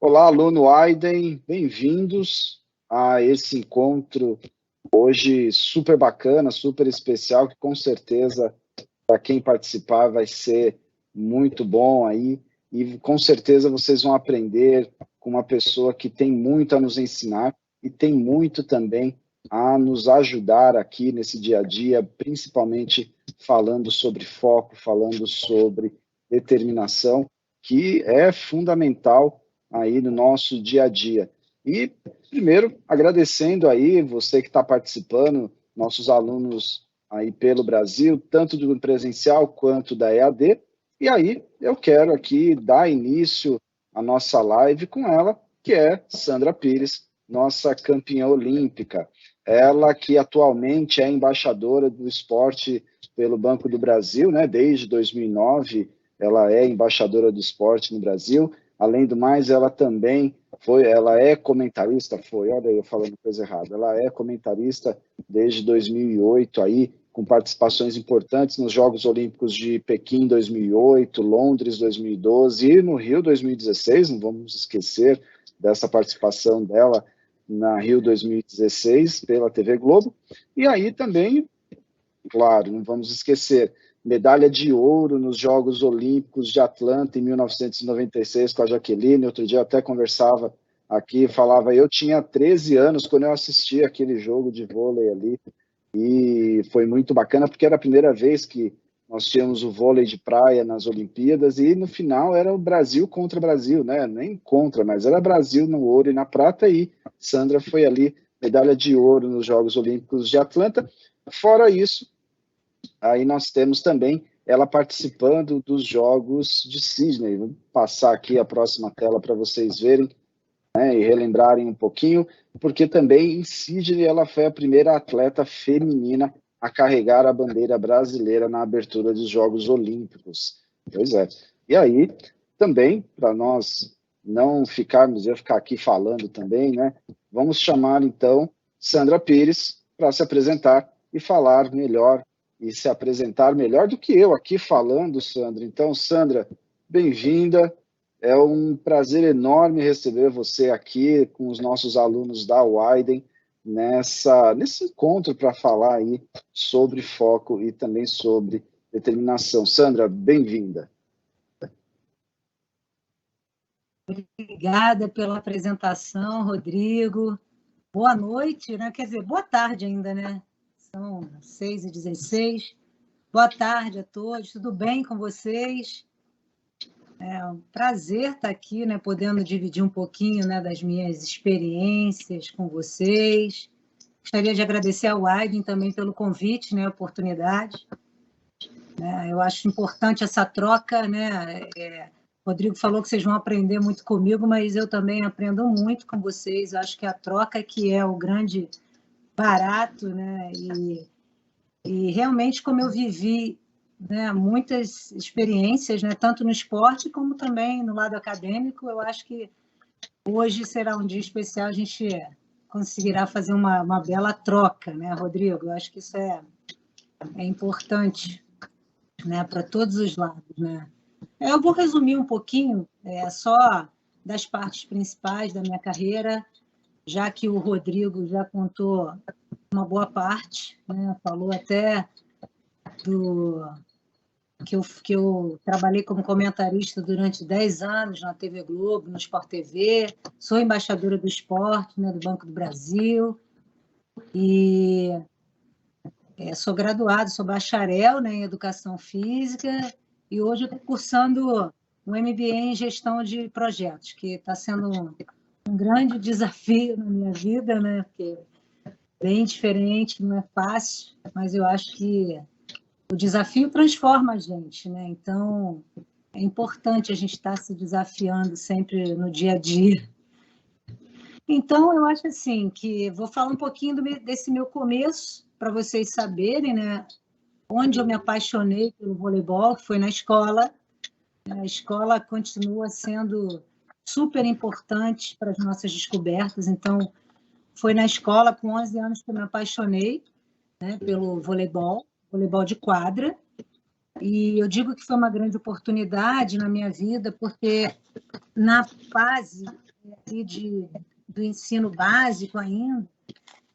Olá, aluno Aiden, bem-vindos a esse encontro hoje super bacana, super especial, que com certeza para quem participar vai ser muito bom aí e com certeza vocês vão aprender com uma pessoa que tem muito a nos ensinar e tem muito também a nos ajudar aqui nesse dia a dia, principalmente falando sobre foco, falando sobre determinação, que é fundamental aí no nosso dia a dia. E, primeiro, agradecendo aí você que está participando, nossos alunos aí pelo Brasil, tanto do presencial quanto da EAD. E aí, eu quero aqui dar início à nossa live com ela, que é Sandra Pires, nossa campeã olímpica. Ela que atualmente é embaixadora do esporte pelo Banco do Brasil, né? Desde 2009, ela é embaixadora do esporte no Brasil. Além do mais, ela é comentarista, olha eu falando coisa errada, ela é comentarista desde 2008 aí, com participações importantes nos Jogos Olímpicos de Pequim 2008, Londres 2012 e no Rio 2016, não vamos esquecer dessa participação dela na Rio 2016 pela TV Globo. E aí também, claro, não vamos esquecer, medalha de ouro nos Jogos Olímpicos de Atlanta em 1996 com a Jaqueline. Outro dia eu até conversava aqui, falava, eu tinha 13 anos quando eu assisti aquele jogo de vôlei ali, e foi muito bacana porque era a primeira vez que nós tínhamos o vôlei de praia nas Olimpíadas e no final era o Brasil contra o Brasil, né? Nem contra, mas era Brasil no ouro e na prata, e Sandra foi ali medalha de ouro nos Jogos Olímpicos de Atlanta. Fora isso, aí nós temos também ela participando dos Jogos de Sydney. Vou passar aqui a próxima tela para vocês verem, né, e relembrarem um pouquinho, porque também em Sydney ela foi a primeira atleta feminina a carregar a bandeira brasileira na abertura dos Jogos Olímpicos. Pois é. E aí, também, para nós não ficarmos, eu ficar aqui falando também, né, vamos chamar então Sandra Pires para se apresentar e falar melhor, e se apresentar melhor do que eu aqui falando, Sandra. Então, Sandra, bem-vinda. É um prazer enorme receber você aqui com os nossos alunos da Widen nesse encontro para falar aí sobre foco e também sobre determinação. Sandra, bem-vinda. Obrigada pela apresentação, Rodrigo. Boa noite, né? Quer dizer, boa tarde ainda, né? São 6h16. Boa tarde a todos, tudo bem com vocês? É um prazer estar aqui, né? Podendo dividir um pouquinho, né, das minhas experiências com vocês. Gostaria de agradecer ao Aiden também pelo convite, né, a oportunidade. Eu acho importante essa troca, né? Rodrigo falou que vocês vão aprender muito comigo, mas eu também aprendo muito com vocês. Eu acho que a troca que é o grande barato, né? E realmente, como eu vivi, né, muitas experiências, né, tanto no esporte como também no lado acadêmico, eu acho que hoje será um dia especial, a gente conseguirá fazer uma bela troca, né, Rodrigo? Eu acho que isso é importante, né, para todos os lados, né? Eu vou resumir um pouquinho, só das partes principais da minha carreira, já que o Rodrigo já contou uma boa parte, né? Falou até que eu trabalhei como comentarista durante 10 anos na TV Globo, no Sport TV, sou embaixadora do esporte, né, do Banco do Brasil, e sou graduada, sou bacharel, né, em Educação Física, e hoje eu estou cursando um MBA em Gestão de Projetos, que está sendo um grande desafio na minha vida, né, porque é bem diferente, não é fácil, mas eu acho que o desafio transforma a gente, né? Então, é importante a gente estar se desafiando sempre no dia a dia. Então, eu acho assim, que vou falar um pouquinho desse meu começo, para vocês saberem, né? Onde eu me apaixonei pelo voleibol, que foi na escola. A escola continua sendo super importante para as nossas descobertas. Então, foi na escola, com 11 anos, que eu me apaixonei, né, pelo voleibol de quadra. E eu digo que foi uma grande oportunidade na minha vida, porque na fase do ensino básico ainda,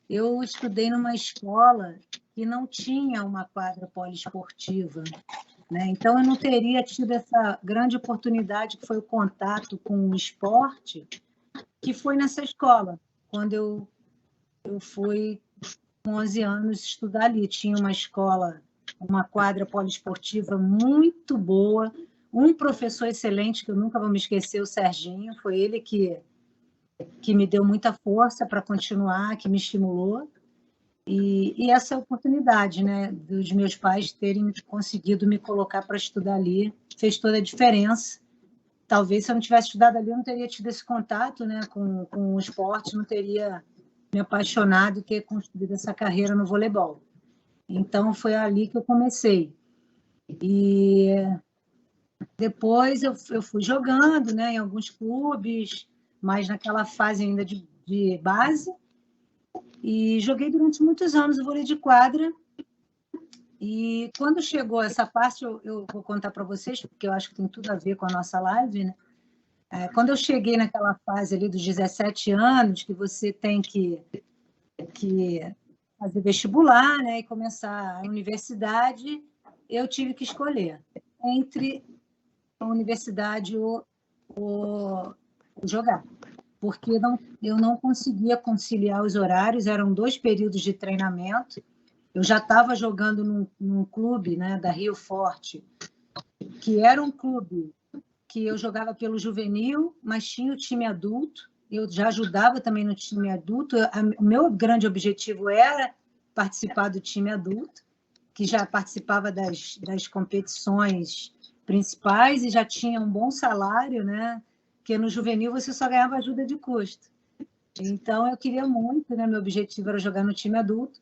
eu estudei numa escola que não tinha uma quadra poliesportiva, né? Então, eu não teria tido essa grande oportunidade que foi o contato com o esporte, que foi nessa escola, quando eu fui com 11 anos estudar ali. Tinha uma escola, uma quadra poliesportiva muito boa, um professor excelente, que eu nunca vou me esquecer, o Serginho, foi ele que me deu muita força para continuar, que me estimulou. E essa oportunidade, né, dos meus pais terem conseguido me colocar para estudar ali, fez toda a diferença. Talvez se eu não tivesse estudado ali, eu não teria tido esse contato, né, com o esporte, não teria me apaixonado e ter construído essa carreira no voleibol. Então, foi ali que eu comecei. E depois eu fui jogando, né, em alguns clubes, mas naquela fase ainda de base, e joguei durante muitos anos o vôlei de quadra. E quando chegou essa parte, eu vou contar para vocês, porque eu acho que tem tudo a ver com a nossa live, né? Quando eu cheguei naquela fase ali dos 17 anos, que você tem que fazer vestibular, né, e começar a universidade, eu tive que escolher entre a universidade ou jogar, porque eu não conseguia conciliar os horários, eram 2 períodos de treinamento. Eu já estava jogando num clube, né, da Rio Forte, que era um clube que eu jogava pelo juvenil, mas tinha o time adulto. Eu já ajudava também no time adulto. O meu grande objetivo era participar do time adulto, que já participava das competições principais e já tinha um bom salário, né? Porque no juvenil você só ganhava ajuda de custo. Então, eu queria muito, né? Meu objetivo era jogar no time adulto.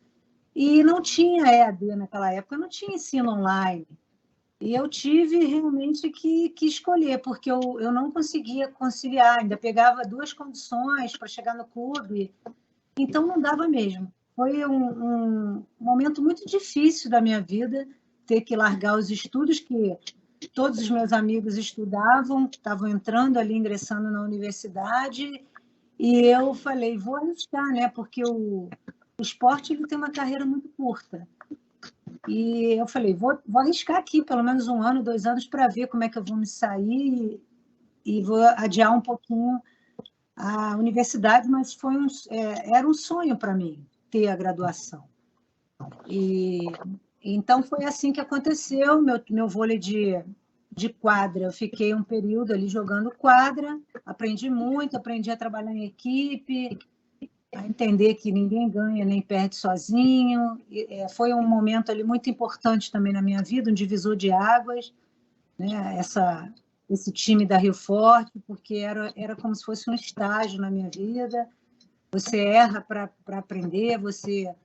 E não tinha EAD naquela época, não tinha ensino online. E eu tive realmente que escolher, porque eu não conseguia conciliar, ainda pegava 2 condições para chegar no clube, então não dava mesmo. Foi um momento muito difícil da minha vida, ter que largar os estudos, que todos os meus amigos estudavam, estavam entrando ali, ingressando na universidade, e eu falei, vou arriscar, né? Porque o esporte ele tem uma carreira muito curta. E eu falei, vou arriscar aqui pelo menos 1 ano, 2 anos, para ver como é que eu vou me sair e vou adiar um pouquinho a universidade, mas era um sonho para mim ter a graduação. E então foi assim que aconteceu. Meu vôlei de quadra, eu fiquei um período ali jogando quadra, aprendi muito, aprendi a trabalhar em equipe, a entender que ninguém ganha nem perde sozinho. Foi um momento ali muito importante também na minha vida, um divisor de águas, né? Esse time da Rio Forte, porque era como se fosse um estágio na minha vida. Você erra para aprender, você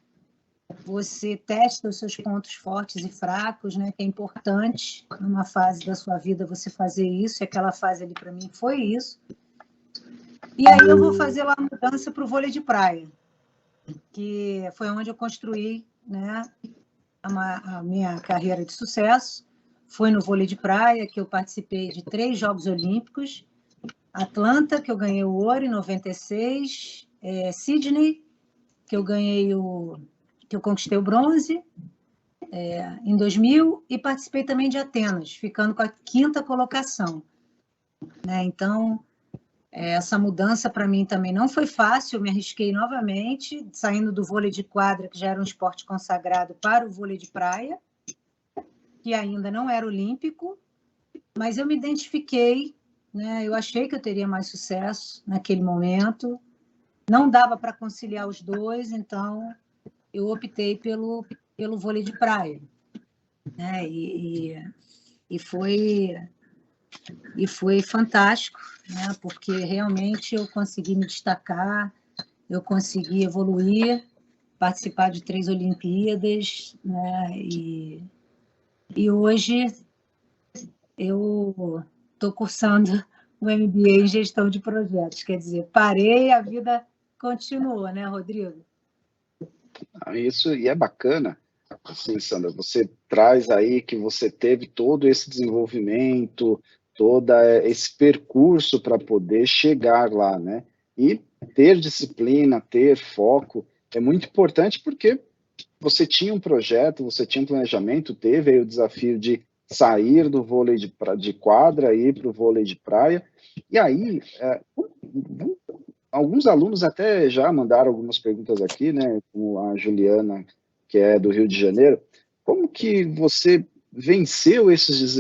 testa os seus pontos fortes e fracos, né? Que é importante numa fase da sua vida você fazer isso, e aquela fase ali para mim foi isso. E aí eu vou fazer lá a mudança para o vôlei de praia, que foi onde eu construí, né, a minha carreira de sucesso. Foi no vôlei de praia que eu participei de 3 Jogos Olímpicos. Atlanta, que eu ganhei o ouro em 96, Sydney, que eu conquistei o bronze em 2000, e participei também de Atenas, ficando com a 5ª colocação. Né? Então, essa mudança para mim também não foi fácil, eu me arrisquei novamente, saindo do vôlei de quadra, que já era um esporte consagrado, para o vôlei de praia, que ainda não era olímpico, mas eu me identifiquei, né? Eu achei que eu teria mais sucesso naquele momento, não dava para conciliar os dois, então eu optei pelo vôlei de praia. Né? E foi fantástico, né? Porque realmente eu consegui me destacar, eu consegui evoluir, participar de 3 Olimpíadas, né? E hoje eu estou cursando o MBA em Gestão de Projetos, quer dizer, parei, a vida continuou, né, Rodrigo? Isso, e é bacana, assim, Sandra, você traz aí que você teve todo esse desenvolvimento, todo esse percurso para poder chegar lá, né? E ter disciplina, ter foco é muito importante, porque você tinha um projeto, você tinha um planejamento, teve aí o desafio de sair do vôlei de quadra e ir para o vôlei de praia. E aí, alguns alunos até já mandaram algumas perguntas aqui, né? Como a Juliana, que é do Rio de Janeiro. Como que você venceu esses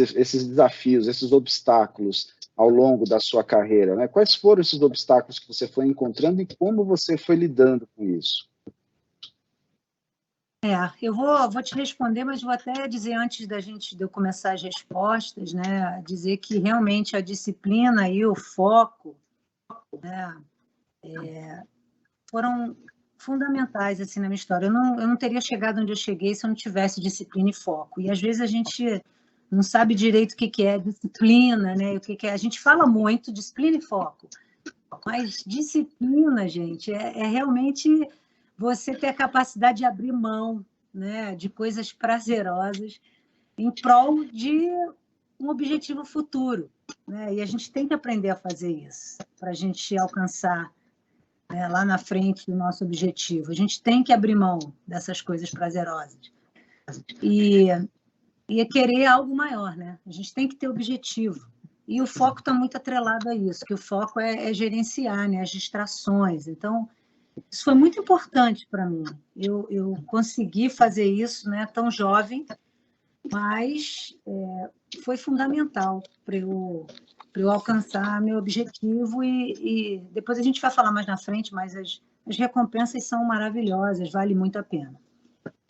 desafios, esses obstáculos ao longo da sua carreira, né? Quais foram esses obstáculos que você foi encontrando e como você foi lidando com isso? Eu vou te responder, mas vou até dizer antes de eu começar as respostas, né? Dizer que realmente a disciplina e o foco, né, foram fundamentais assim na minha história. Eu não teria chegado onde eu cheguei se eu não tivesse disciplina e foco. E às vezes a gente não sabe direito o que é disciplina, né? O que é. A gente fala muito disciplina e foco, mas disciplina, gente, é realmente você ter a capacidade de abrir mão, né, de coisas prazerosas em prol de um objetivo futuro, né? E a gente tem que aprender a fazer isso para a gente alcançar, né, lá na frente do nosso objetivo. A gente tem que abrir mão dessas coisas prazerosas e querer algo maior, né? A gente tem que ter objetivo. E o foco está muito atrelado a isso, que o foco é gerenciar, né, as distrações. Então, isso foi muito importante para mim. Eu consegui fazer isso, né, tão jovem, mas foi fundamental para eu alcançar meu objetivo e depois a gente vai falar mais na frente, mas as recompensas são maravilhosas, vale muito a pena.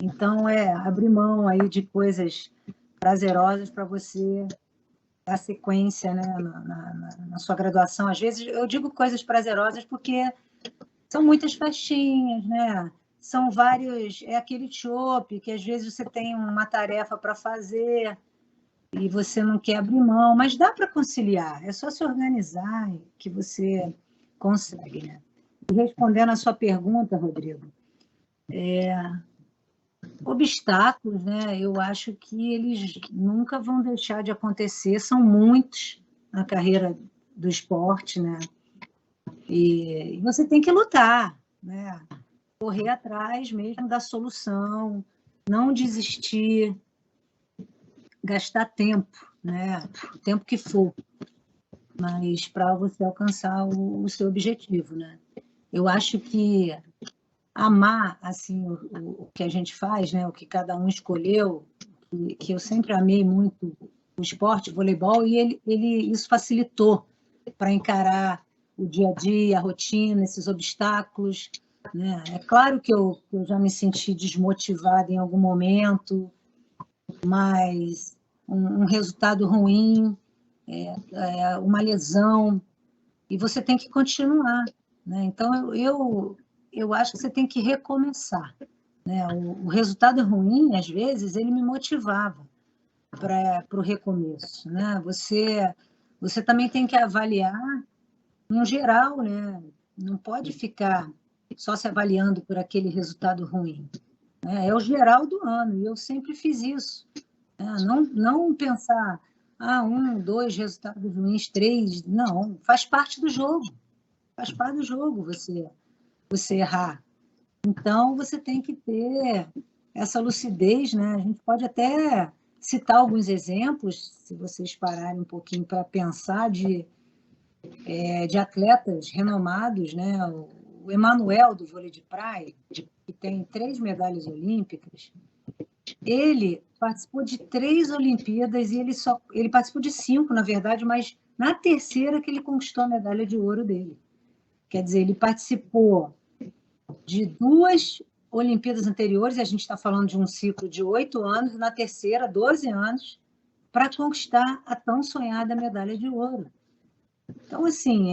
Então, abrir mão aí de coisas prazerosas para você dar sequência, né, na sua graduação. Às vezes, eu digo coisas prazerosas porque são muitas festinhas, né? São vários... É aquele chopp que, às vezes, você tem uma tarefa para fazer e você não quer abrir mão, mas dá para conciliar. É só se organizar que você consegue, né? E respondendo a sua pergunta, Rodrigo, obstáculos, né? Eu acho que eles nunca vão deixar de acontecer, são muitos na carreira do esporte, né? E você tem que lutar, né? Correr atrás mesmo da solução, não desistir, gastar tempo, né? O tempo que for, mas para você alcançar o seu objetivo, né? Eu acho que amar assim o que a gente faz, né? O que cada um escolheu, que eu sempre amei muito o esporte, o voleibol, e isso facilitou para encarar o dia a dia, a rotina, esses obstáculos, né? É claro que eu já me senti desmotivada em algum momento, mas um resultado ruim, uma lesão, e você tem que continuar, né? Então, eu acho que você tem que recomeçar, né? O resultado ruim, às vezes, ele me motivava para o recomeço, né? Você também tem que avaliar no geral, né? Não pode ficar só se avaliando por aquele resultado ruim, né? É o geral do ano, e eu sempre fiz isso, né? Não pensar, um, dois resultados ruins, três, não, faz parte do jogo, você errar. Então, você tem que ter essa lucidez, né? A gente pode até citar alguns exemplos, se vocês pararem um pouquinho para pensar, de atletas renomados, né? O Emanuel, do vôlei de praia, que tem 3 medalhas olímpicas, ele participou de 3 Olimpíadas e ele participou de 5, na verdade, mas na terceira que ele conquistou a medalha de ouro dele. Quer dizer, ele participou de 2 Olimpíadas anteriores, e a gente está falando de um ciclo de 8 anos, e na terceira, 12 anos, para conquistar a tão sonhada medalha de ouro. Então, assim,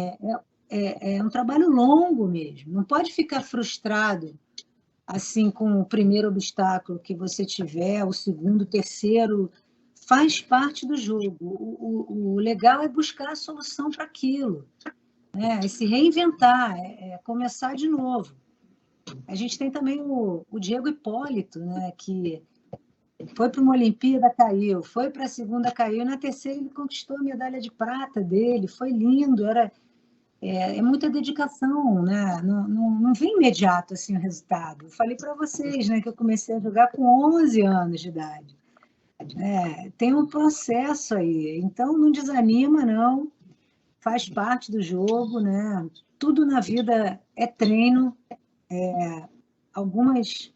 é um trabalho longo mesmo. Não pode ficar frustrado assim com o primeiro obstáculo que você tiver, o segundo, o terceiro. Faz parte do jogo. O legal é buscar a solução para aquilo, né? É se reinventar, começar de novo. A gente tem também o Diego Hipólito, né? Que Foi para uma Olimpíada, caiu. Foi para a segunda, caiu. Na terceira, ele conquistou a medalha de prata dele. Foi lindo. É muita dedicação, né? Não vem imediato assim, o resultado. Eu falei para vocês, né, que eu comecei a jogar com 11 anos de idade. Tem um processo aí. Então, não desanima, não. Faz parte do jogo, né? Tudo na vida é treino. Algumas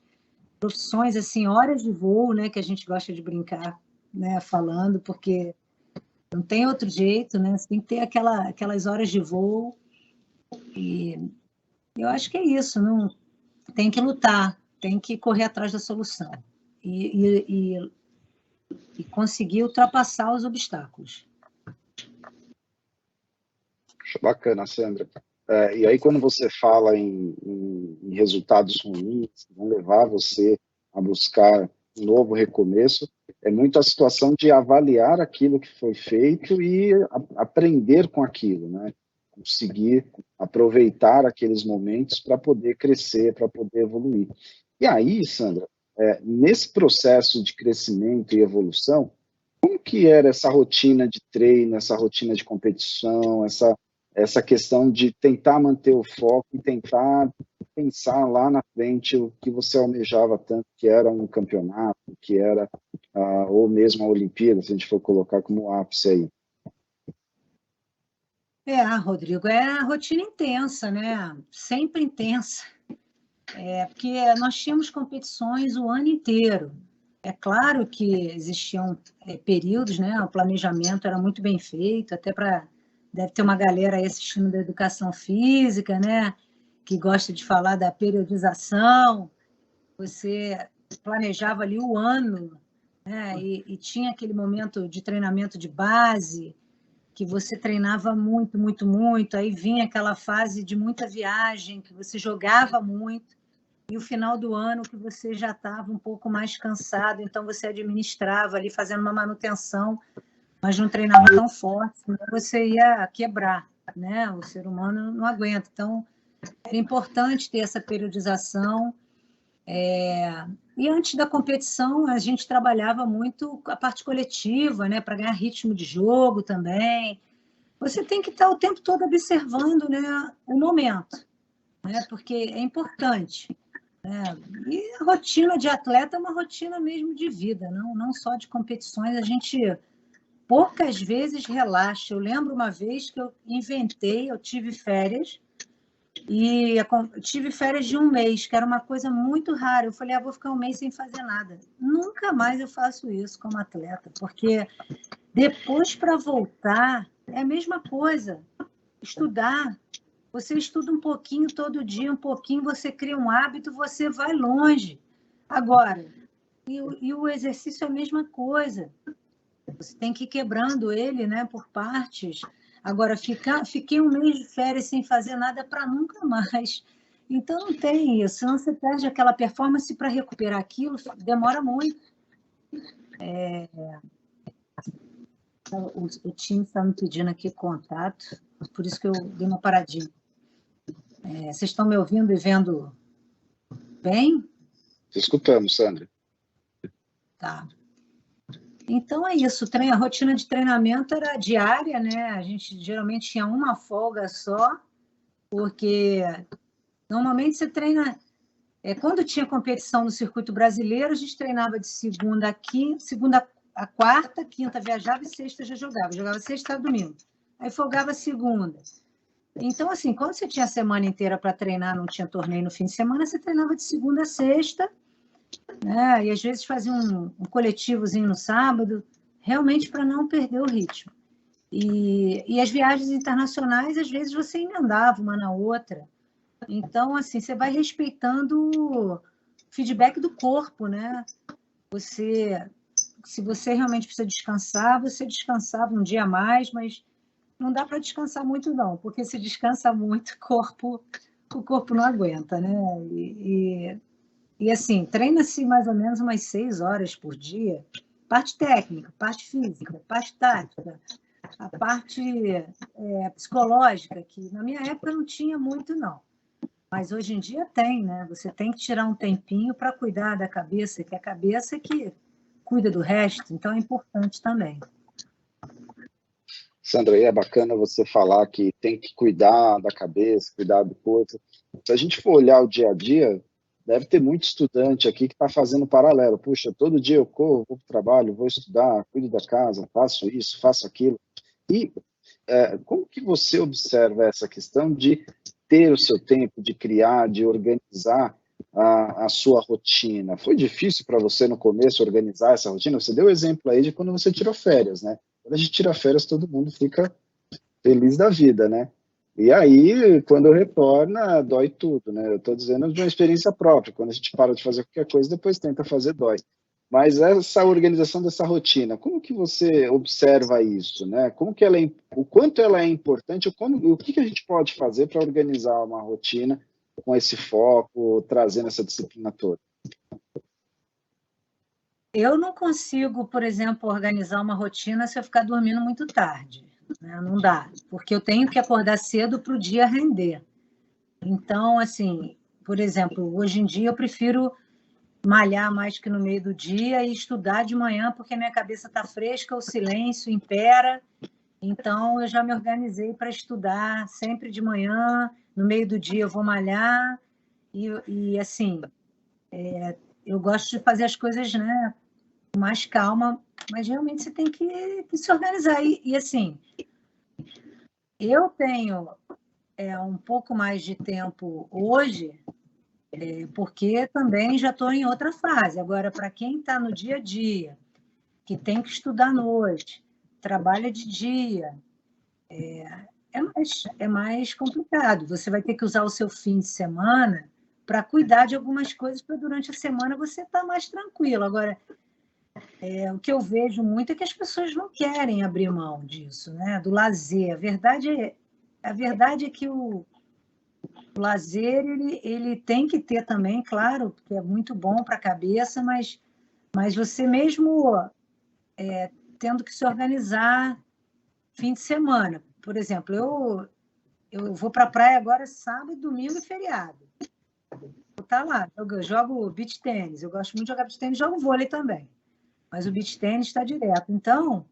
profissões, assim, horas de voo, né, que a gente gosta de brincar, né, falando, porque não tem outro jeito, né? Você tem que ter aquelas horas de voo. E eu acho que é isso, não tem que lutar, tem que correr atrás da solução e conseguir ultrapassar os obstáculos. Bacana, Sandra. E aí, quando você fala em resultados ruins, que vão levar você a buscar um novo recomeço, é muito a situação de avaliar aquilo que foi feito e aprender com aquilo, né? Conseguir aproveitar aqueles momentos para poder crescer, para poder evoluir. E aí, Sandra, nesse processo de crescimento e evolução, como que era essa rotina de treino, essa rotina de competição, essa questão de tentar manter o foco e tentar pensar lá na frente o que você almejava tanto, que era um campeonato, que era ou mesmo a Olimpíada, se a gente for colocar como ápice aí. Rodrigo, é a rotina intensa, né? Sempre intensa. Porque nós tínhamos competições o ano inteiro. É claro que existiam períodos, né? O planejamento era muito bem feito, até para... Deve ter uma galera aí assistindo da educação física, né? Que gosta de falar da periodização. Você planejava ali o ano, né? E tinha aquele momento de treinamento de base, que você treinava muito, muito, muito. Aí vinha aquela fase de muita viagem, que você jogava muito. E o final do ano que você já estava um pouco mais cansado, então você administrava ali, fazendo uma manutenção, mas não treinava tão forte, senão você ia quebrar, né? O ser humano não aguenta. Então, era importante ter essa periodização. E antes da competição, a gente trabalhava muito a parte coletiva, né? Para ganhar ritmo de jogo também. Você tem que estar o tempo todo observando, né, o momento, né? Porque é importante. E a rotina de atleta é uma rotina mesmo de vida, não só de competições. A gente poucas vezes relaxa. Eu lembro uma vez que eu tive férias, e eu tive férias de um mês, que era uma coisa muito rara. Eu falei, vou ficar um mês sem fazer nada. Nunca mais eu faço isso como atleta, porque depois, para voltar, é a mesma coisa. Estudar. Você estuda um pouquinho todo dia, um pouquinho, você cria um hábito, você vai longe. Agora, e o exercício é a mesma coisa. Você tem que ir quebrando ele, né, por partes. Agora, fiquei um mês de férias sem fazer nada para nunca mais. Então, não tem isso. Senão você perde aquela performance para recuperar aquilo, demora muito. O time está me pedindo aqui contato, por isso que eu dei uma paradinha. Vocês estão me ouvindo e vendo bem? Escutamos, Sandra. Tá. Então é isso, a rotina de treinamento era diária, né? A gente geralmente tinha uma folga só, porque normalmente você treina. Quando tinha competição no circuito brasileiro, a gente treinava de segunda a quarta, quinta viajava e sexta já jogava. Jogava sexta e domingo. Aí folgava segunda. Então, assim, quando você tinha a semana inteira para treinar, não tinha torneio no fim de semana, você treinava de segunda a sexta, né? E às vezes fazia um coletivozinho no sábado, realmente para não perder o ritmo. E as viagens internacionais, às vezes você emendava uma na outra. Então, assim, você vai respeitando o feedback do corpo, né? Se você realmente precisa descansar, você descansava um dia a mais, mas não dá para descansar muito, não, porque se descansa muito, o corpo não aguenta, né? E assim, treina-se mais ou menos umas 6 horas por dia, parte técnica, parte física, parte tática, a parte psicológica, que na minha época não tinha muito, não. Mas hoje em dia tem, né? Você tem que tirar um tempinho para cuidar da cabeça, que é a cabeça que cuida do resto, então é importante também. Sandra, aí é bacana você falar que tem que cuidar da cabeça, cuidar do corpo. Se a gente for olhar o dia a dia, deve ter muito estudante aqui que está fazendo paralelo. Puxa, todo dia eu corro, vou para o trabalho, vou estudar, cuido da casa, faço isso, faço aquilo. E como que você observa essa questão de ter o seu tempo, de criar, de organizar a sua rotina? Foi difícil para você no começo organizar essa rotina? Você deu o exemplo aí de quando você tirou férias, né? Quando a gente tira férias, todo mundo fica feliz da vida, né? E aí, quando retorna, dói tudo, né? Eu estou dizendo de uma experiência própria. Quando a gente para de fazer qualquer coisa, depois tenta fazer, dói. Mas essa organização dessa rotina, como que você observa isso, né? Como que ela o quanto ela é importante, o que a gente pode fazer para organizar uma rotina com esse foco, trazendo essa disciplina toda? Eu não consigo, por exemplo, organizar uma rotina se eu ficar dormindo muito tarde, né? Não dá, porque eu tenho que acordar cedo para o dia render. Então, assim, por exemplo, hoje em dia eu prefiro malhar mais que no meio do dia e estudar de manhã, porque a minha cabeça está fresca, o silêncio impera. Então, eu já me organizei para estudar sempre de manhã, no meio do dia eu vou malhar, e assim, eu gosto de fazer as coisas, né, com mais calma, mas realmente você tem que se organizar. E assim, eu tenho um pouco mais de tempo hoje, porque também já estou em outra fase. Agora, para quem está no dia a dia, que tem que estudar à noite, trabalha de dia, é mais complicado. Você vai ter que usar o seu fim de semana para cuidar de algumas coisas, para durante a semana você estar mais tranquilo. Agora, o que eu vejo muito é que as pessoas não querem abrir mão disso, né? Do lazer. A verdade é que o lazer ele tem que ter também, claro, porque é muito bom para a cabeça, mas você mesmo tendo que se organizar fim de semana. Por exemplo, eu vou para a praia agora sábado, domingo e feriado. Vou estar lá, eu jogo beach tênis, eu gosto muito de jogar beach tênis, jogo vôlei também, mas o beach tênis está direto. Então,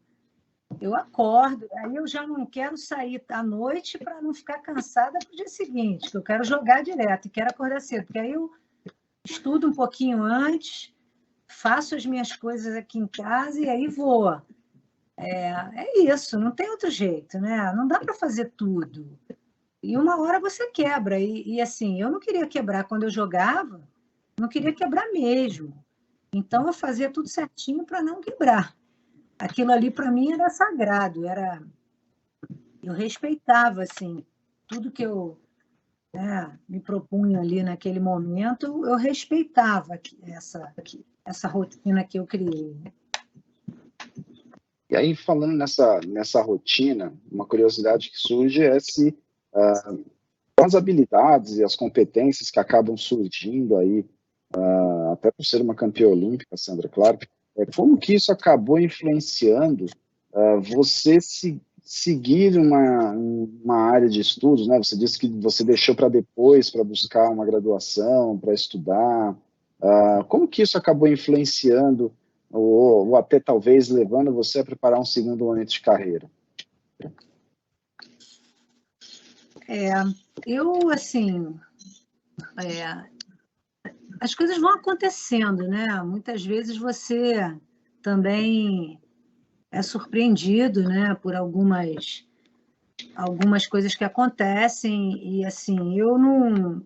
eu acordo, aí eu já não quero sair à noite para não ficar cansada para o dia seguinte, que eu quero jogar direto e quero acordar cedo, porque aí eu estudo um pouquinho antes, faço as minhas coisas aqui em casa e aí vou. É isso, não tem outro jeito, né? Não dá para fazer tudo. E uma hora você quebra. E assim, eu não queria quebrar quando eu jogava, não queria quebrar mesmo. Então eu fazia tudo certinho para não quebrar. Aquilo ali para mim era sagrado, eu respeitava assim tudo que eu me propunha ali naquele momento, eu respeitava essa rotina que eu criei. E aí, falando nessa rotina, uma curiosidade que surge é se as habilidades e as competências que acabam surgindo aí, até por ser uma campeã olímpica, Sandra, claro, como que isso acabou influenciando você seguir uma área de estudos, né? Você disse que você deixou para depois, para buscar uma graduação, para estudar. Como que isso acabou influenciando ou até talvez levando você a preparar um segundo momento de carreira? Eu, assim, as coisas vão acontecendo, né? Muitas vezes você também é surpreendido, né, por algumas coisas que acontecem e assim, eu não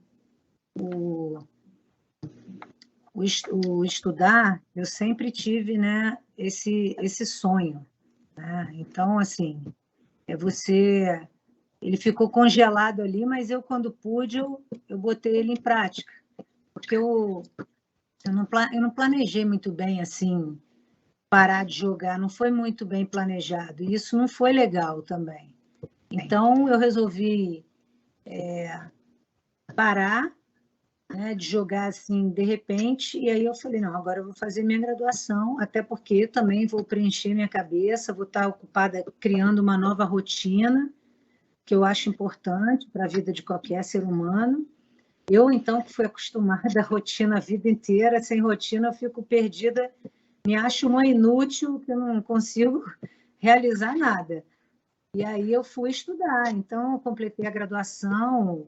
o estudar, eu sempre tive, né, esse sonho, né? Então, assim, ele ficou congelado ali, mas eu quando pude eu botei ele em prática, porque eu não planejei muito bem assim parar de jogar, não foi muito bem planejado, e isso não foi legal também. Então, eu resolvi parar, né, de jogar assim de repente, e aí eu falei, não, agora eu vou fazer minha graduação, até porque eu também vou preencher minha cabeça, vou estar ocupada criando uma nova rotina, que eu acho importante para a vida de qualquer ser humano. Eu, então, que fui acostumada à rotina a vida inteira, sem rotina eu fico perdida me acho uma inútil, que eu não consigo realizar nada. E aí eu fui estudar. Então, eu completei a graduação,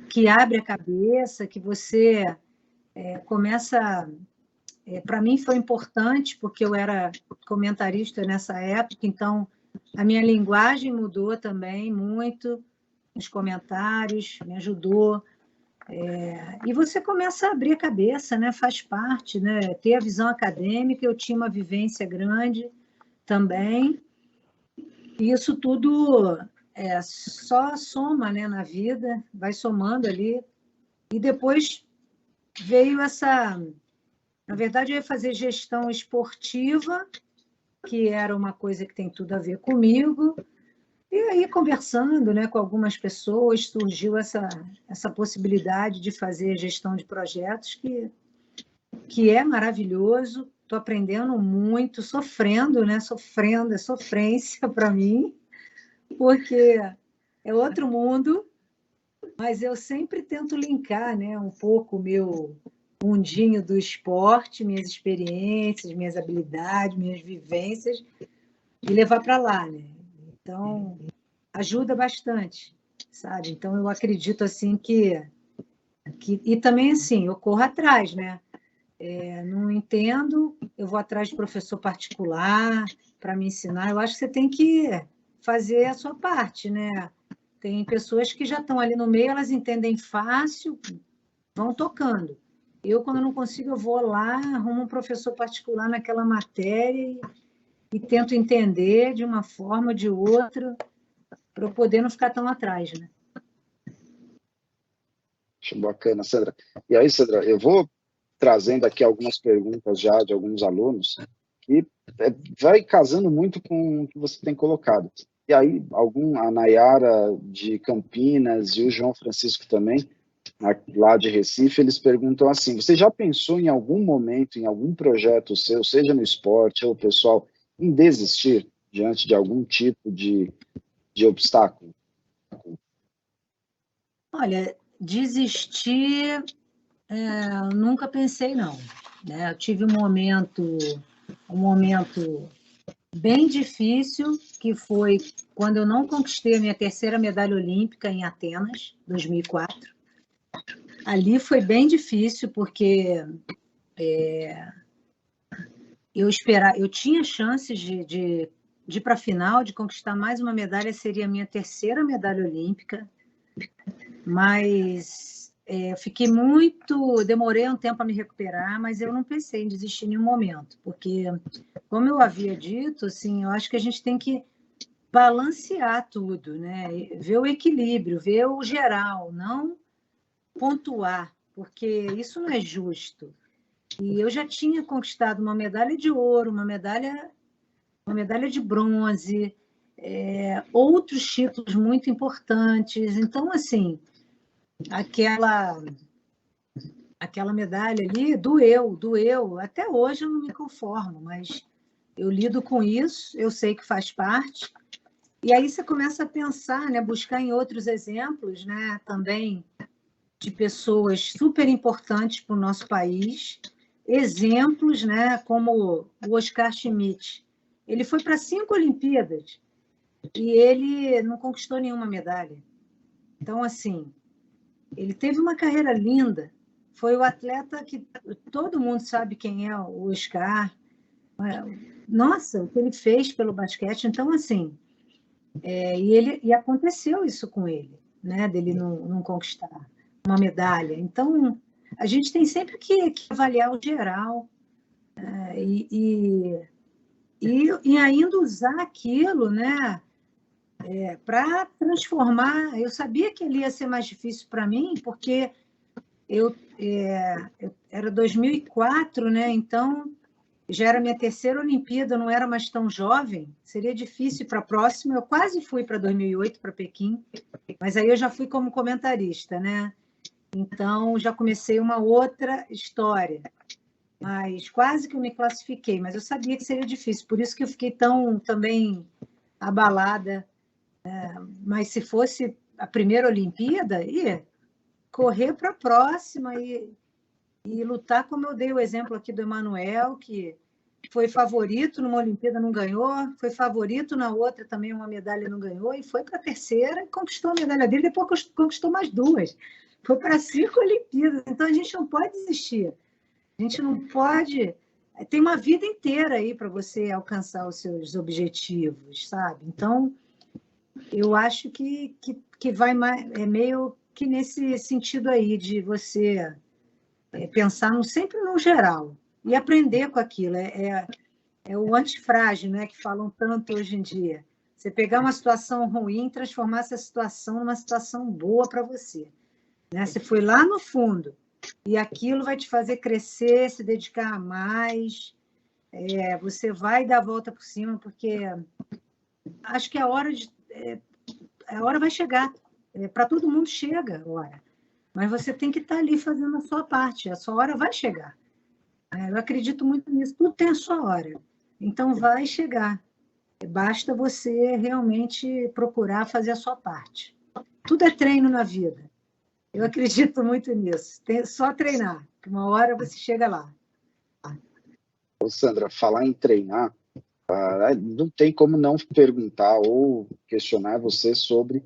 que abre a cabeça, que você começa... para mim foi importante, porque eu era comentarista nessa época, então a minha linguagem mudou também muito, nos comentários, me ajudou. E você começa a abrir a cabeça, né? Faz parte, né? Ter a visão acadêmica, eu tinha uma vivência grande também, e isso tudo só soma, né, na vida, vai somando ali. E depois veio essa... Na verdade, eu ia fazer gestão esportiva, que era uma coisa que tem tudo a ver comigo. E aí, conversando, né, com algumas pessoas, surgiu essa possibilidade de fazer gestão de projetos, que é maravilhoso. Estou aprendendo muito, sofrendo, né? Sofrendo, é sofrência para mim, porque é outro mundo, mas eu sempre tento linkar, né, um pouco o meu mundinho do esporte, minhas experiências, minhas habilidades, minhas vivências, e levar para lá, né? Então, ajuda bastante, sabe? Então, eu acredito assim que e também assim, eu corro atrás, né? Não entendo, eu vou atrás de professor particular para me ensinar. Eu acho que você tem que fazer a sua parte, né? Tem pessoas que já estão ali no meio, elas entendem fácil, vão tocando. Eu, quando não consigo, eu vou lá, arrumo um professor particular naquela matéria e tento entender de uma forma ou de outra, para eu poder não ficar tão atrás, né? Acho bacana, Sandra. E aí, Sandra, eu vou trazendo aqui algumas perguntas já de alguns alunos que vai casando muito com o que você tem colocado. E aí, a Nayara de Campinas e o João Francisco também, lá de Recife, eles perguntam assim: você já pensou em algum momento, em algum projeto seu, seja no esporte ou pessoal, em desistir diante de algum tipo de obstáculo? Olha, desistir, nunca pensei, não. Né? Eu tive um momento bem difícil, que foi quando eu não conquistei a minha terceira medalha olímpica em Atenas, 2004. Ali foi bem difícil, porque eu tinha chances de ir para a final, de conquistar mais uma medalha, seria a minha terceira medalha olímpica, mas demorei um tempo para me recuperar, mas eu não pensei em desistir em nenhum momento, porque, como eu havia dito, assim, eu acho que a gente tem que balancear tudo, né? Ver o equilíbrio, ver o geral, não pontuar, porque isso não é justo. E eu já tinha conquistado uma medalha de ouro, uma medalha de bronze, outros títulos muito importantes. Então, assim, aquela medalha ali doeu. Até hoje eu não me conformo, mas eu lido com isso, eu sei que faz parte. E aí você começa a pensar, né, buscar em outros exemplos, né, também de pessoas super importantes para o nosso país, exemplos, né, como o Oscar Schmidt. Ele foi para 5 Olimpíadas e ele não conquistou nenhuma medalha. Então, assim, ele teve uma carreira linda, foi o atleta que todo mundo sabe quem é o Oscar. Nossa, o que ele fez pelo basquete. Então, assim, e aconteceu isso com ele, né, dele não conquistar uma medalha. Então, a gente tem sempre que avaliar o geral, e ainda usar aquilo, né, para transformar. Eu sabia que ele ia ser mais difícil para mim, porque eu era 2004, né, então já era minha terceira Olimpíada, eu não era mais tão jovem, seria difícil para a próxima. Eu quase fui para 2008, para Pequim, mas aí eu já fui como comentarista, né? Então, já comecei uma outra história, mas quase que eu me classifiquei, mas eu sabia que seria difícil, por isso que eu fiquei tão também abalada. Mas se fosse a primeira Olimpíada, ia correr para a próxima, e lutar, como eu dei o exemplo aqui do Emanuel, que foi favorito numa Olimpíada, não ganhou, foi favorito na outra também, uma medalha não ganhou, e foi para a terceira e conquistou a medalha dele, depois conquistou mais 2. Foi para 5 Olimpíadas, então a gente não pode desistir. A gente não pode... Tem uma vida inteira aí para você alcançar os seus objetivos, sabe? Então, eu acho que vai mais, é meio que nesse sentido aí de você pensar sempre no geral e aprender com aquilo. É o antifrágil, né, que falam tanto hoje em dia. Você pegar uma situação ruim e transformar essa situação numa situação boa para você. Né? Você foi lá no fundo e aquilo vai te fazer crescer, se dedicar a mais. Você vai dar a volta por cima, porque acho que a hora vai chegar. Para todo mundo chega a hora. Mas você tem que estar ali fazendo a sua parte. A sua hora vai chegar. Eu acredito muito nisso. Tudo tem a sua hora. Então, vai chegar. Basta você realmente procurar fazer a sua parte. Tudo é treino na vida. Eu acredito muito nisso. Tem só treinar, que uma hora você chega lá. Ô, Sandra, falar em treinar, não tem como não perguntar ou questionar você sobre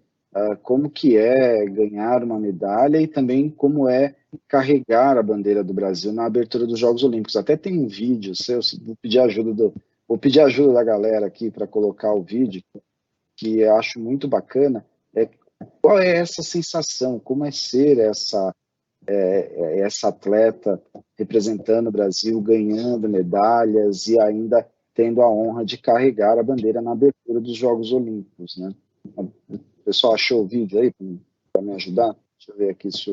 como que é ganhar uma medalha e também como é carregar a bandeira do Brasil na abertura dos Jogos Olímpicos. Até tem um vídeo seu, vou pedir ajuda da galera aqui para colocar o vídeo, que eu acho muito bacana. Qual é essa sensação? Como é ser essa atleta representando o Brasil, ganhando medalhas e ainda tendo a honra de carregar a bandeira na abertura dos Jogos Olímpicos, né? O pessoal achou o vídeo aí para me ajudar? Deixa eu ver aqui se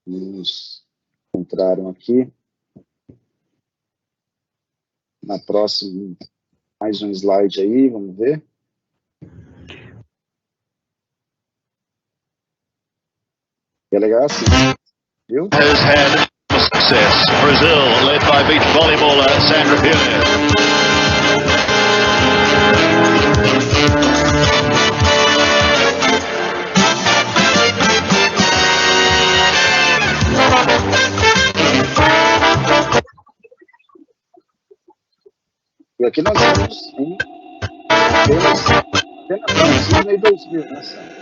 os encontraram aqui. Na próxima, mais um slide aí, vamos ver. É legal assim, viu? Has had success. Brazil, led by beach volleyballer Sandra Pires. E aqui nós estamos em apenas Sydney 2000, né, Sandra?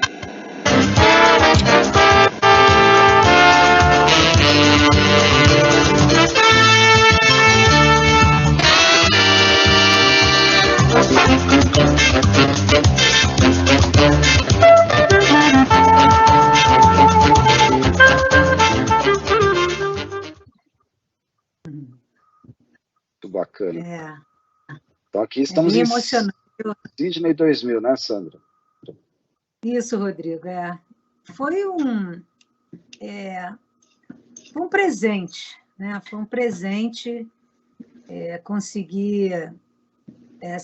Muito bacana. Então aqui estamos em Sydney 2000, né, Sandra? Isso, Rodrigo. Foi um presente, né? Foi um presente conseguir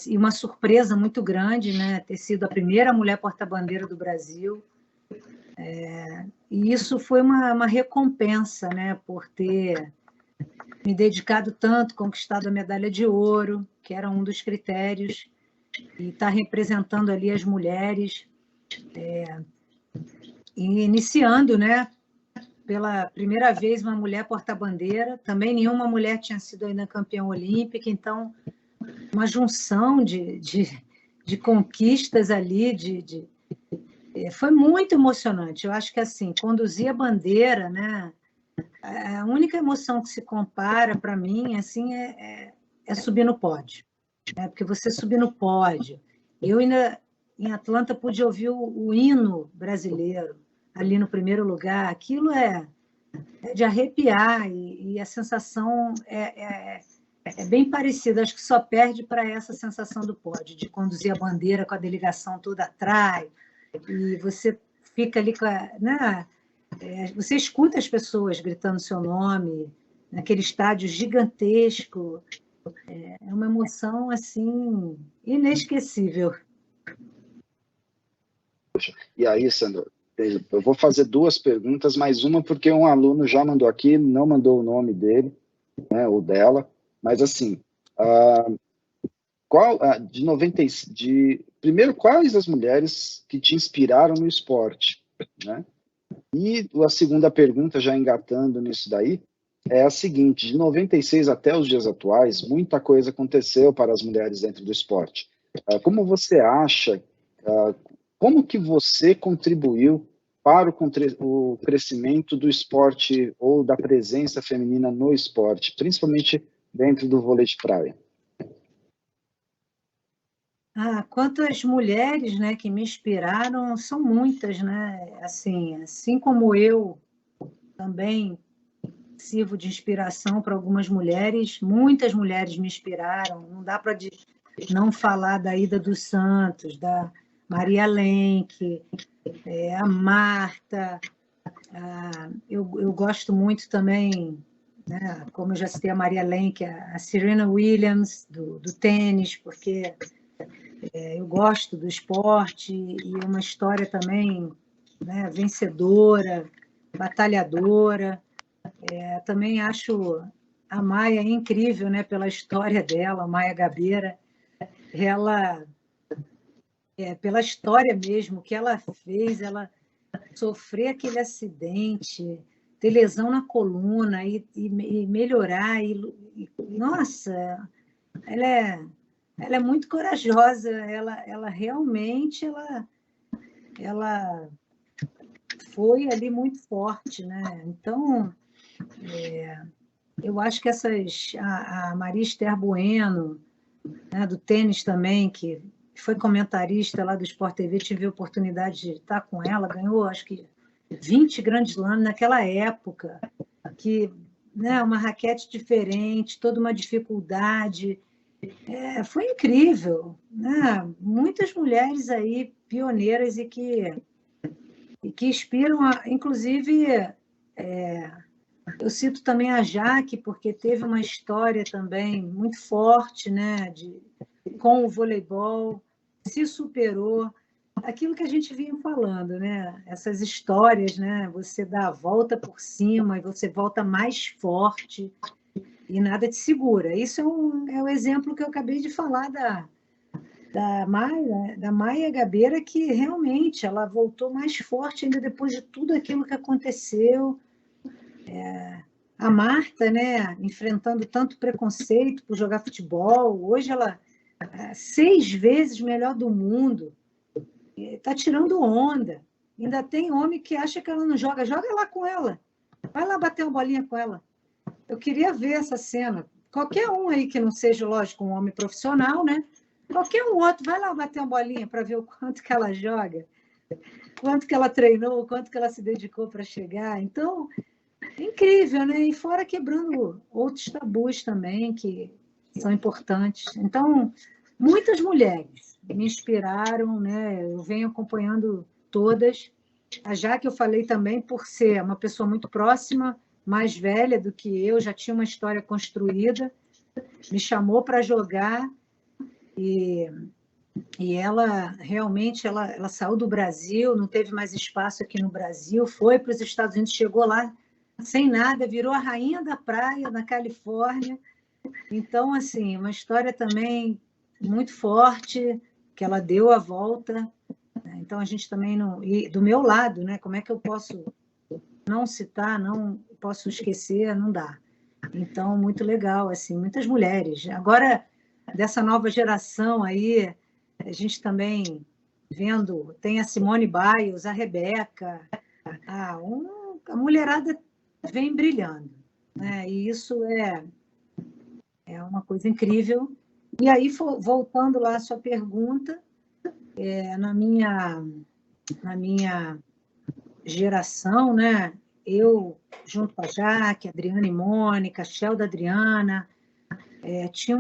e uma surpresa muito grande, né? Ter sido a primeira mulher porta-bandeira do Brasil. E isso foi uma recompensa, né? Por ter me dedicado tanto, conquistado a medalha de ouro, que era um dos critérios, e estar representando ali as mulheres, e iniciando, né? Pela primeira vez, uma mulher porta-bandeira. Também nenhuma mulher tinha sido ainda campeã olímpica, então uma junção de conquistas ali, foi muito emocionante. Eu acho que assim, conduzir a bandeira, né? A única emoção que se compara para mim assim é subir no pódio, né? Porque você subir no pódio. Eu ainda em Atlanta pude ouvir o hino brasileiro ali no primeiro lugar. Aquilo é de arrepiar e a sensação é bem parecida. Acho que só perde para essa sensação do pódio, de conduzir a bandeira com a delegação toda atrás e você fica ali com né? Você escuta as pessoas gritando seu nome naquele estádio gigantesco. É uma emoção assim inesquecível. E aí, Sandra, eu vou fazer 2 perguntas, mais uma porque um aluno já mandou aqui, não mandou o nome dele, né, ou dela, mas assim, primeiro, quais as mulheres que te inspiraram no esporte, né? E a segunda pergunta, já engatando nisso daí, é a seguinte: de 96 até os dias atuais, muita coisa aconteceu para as mulheres dentro do esporte. Como você acha, como que você contribuiu para o crescimento do esporte ou da presença feminina no esporte, principalmente dentro do vôlei de praia? Quantas mulheres, né, que me inspiraram, são muitas, né? Assim como eu também sirvo de inspiração para algumas mulheres, muitas mulheres me inspiraram. Não dá para não falar da Ida dos Santos, da Maria Lenk, a Marta. Eu gosto muito também, né, como eu já citei a Maria Lenk, a Serena Williams, do tênis, porque eu gosto do esporte e uma história também, né, vencedora, batalhadora. Também acho a Maia incrível, né, pela história dela, a Maia Gabeira. Ela, pela história mesmo que ela fez, ela sofrer aquele acidente, ter lesão na coluna e melhorar. Nossa, ela é muito corajosa, ela realmente ela foi ali muito forte, né? Então, eu acho que a Maria Esther Bueno, né, do tênis também, que foi comentarista lá do Sport TV, tive a oportunidade de estar com ela, ganhou acho que 20 Grand Slam naquela época, que, né, uma raquete diferente, toda uma dificuldade. Foi incrível, né? Muitas mulheres aí pioneiras e que inspiram, inclusive, eu cito também a Jaque, porque teve uma história também muito forte, né, com o voleibol, se superou. Aquilo que a gente vinha falando, né? Essas histórias, né? Você dá a volta por cima e você volta mais forte e nada te segura. Isso é o exemplo que eu acabei de falar da Maia Gabeira, que realmente ela voltou mais forte ainda depois de tudo aquilo que aconteceu. A Marta, né, enfrentando tanto preconceito por jogar futebol, hoje ela é 6 vezes melhor do mundo, está tirando onda. Ainda tem homem que acha que ela não joga, joga lá com ela, vai lá bater uma bolinha com ela. Eu queria ver essa cena. Qualquer um aí que não seja, lógico, um homem profissional, né? Qualquer um outro, vai lá bater uma bolinha para ver o quanto que ela joga, quanto que ela treinou, quanto que ela se dedicou para chegar. Então, incrível, né? E fora quebrando outros tabus também que são importantes. Então, muitas mulheres me inspiraram, né? Eu venho acompanhando todas. A Jaque eu falei também por ser uma pessoa muito próxima, mais velha do que eu, já tinha uma história construída, me chamou para jogar e ela realmente ela saiu do Brasil, não teve mais espaço aqui no Brasil, foi para os Estados Unidos, chegou lá sem nada, virou a rainha da praia na Califórnia. Então, assim, uma história também muito forte, que ela deu a volta. Então, a gente também não... E do meu lado, né? Como é que eu posso não citar, não posso esquecer, não dá. Então, muito legal, assim, muitas mulheres. Agora, dessa nova geração aí, a gente também vendo, tem a Simone Biles, a Rebeca, a mulherada vem brilhando, né? E isso é uma coisa incrível. E aí, voltando lá à sua pergunta, na minha geração, né? Eu, junto com a Jaque, Adriana e Mônica, Shelda Adriana, tinha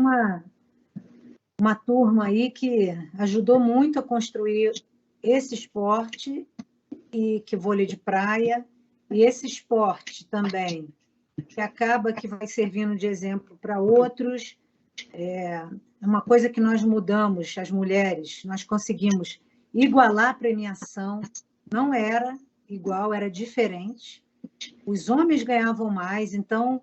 uma turma aí que ajudou muito a construir esse esporte, e que vôlei de praia, e esse esporte também, que acaba que vai servindo de exemplo para outros. Uma coisa que nós mudamos, as mulheres, nós conseguimos igualar a premiação, não era igual, era diferente. Os homens ganhavam mais, então,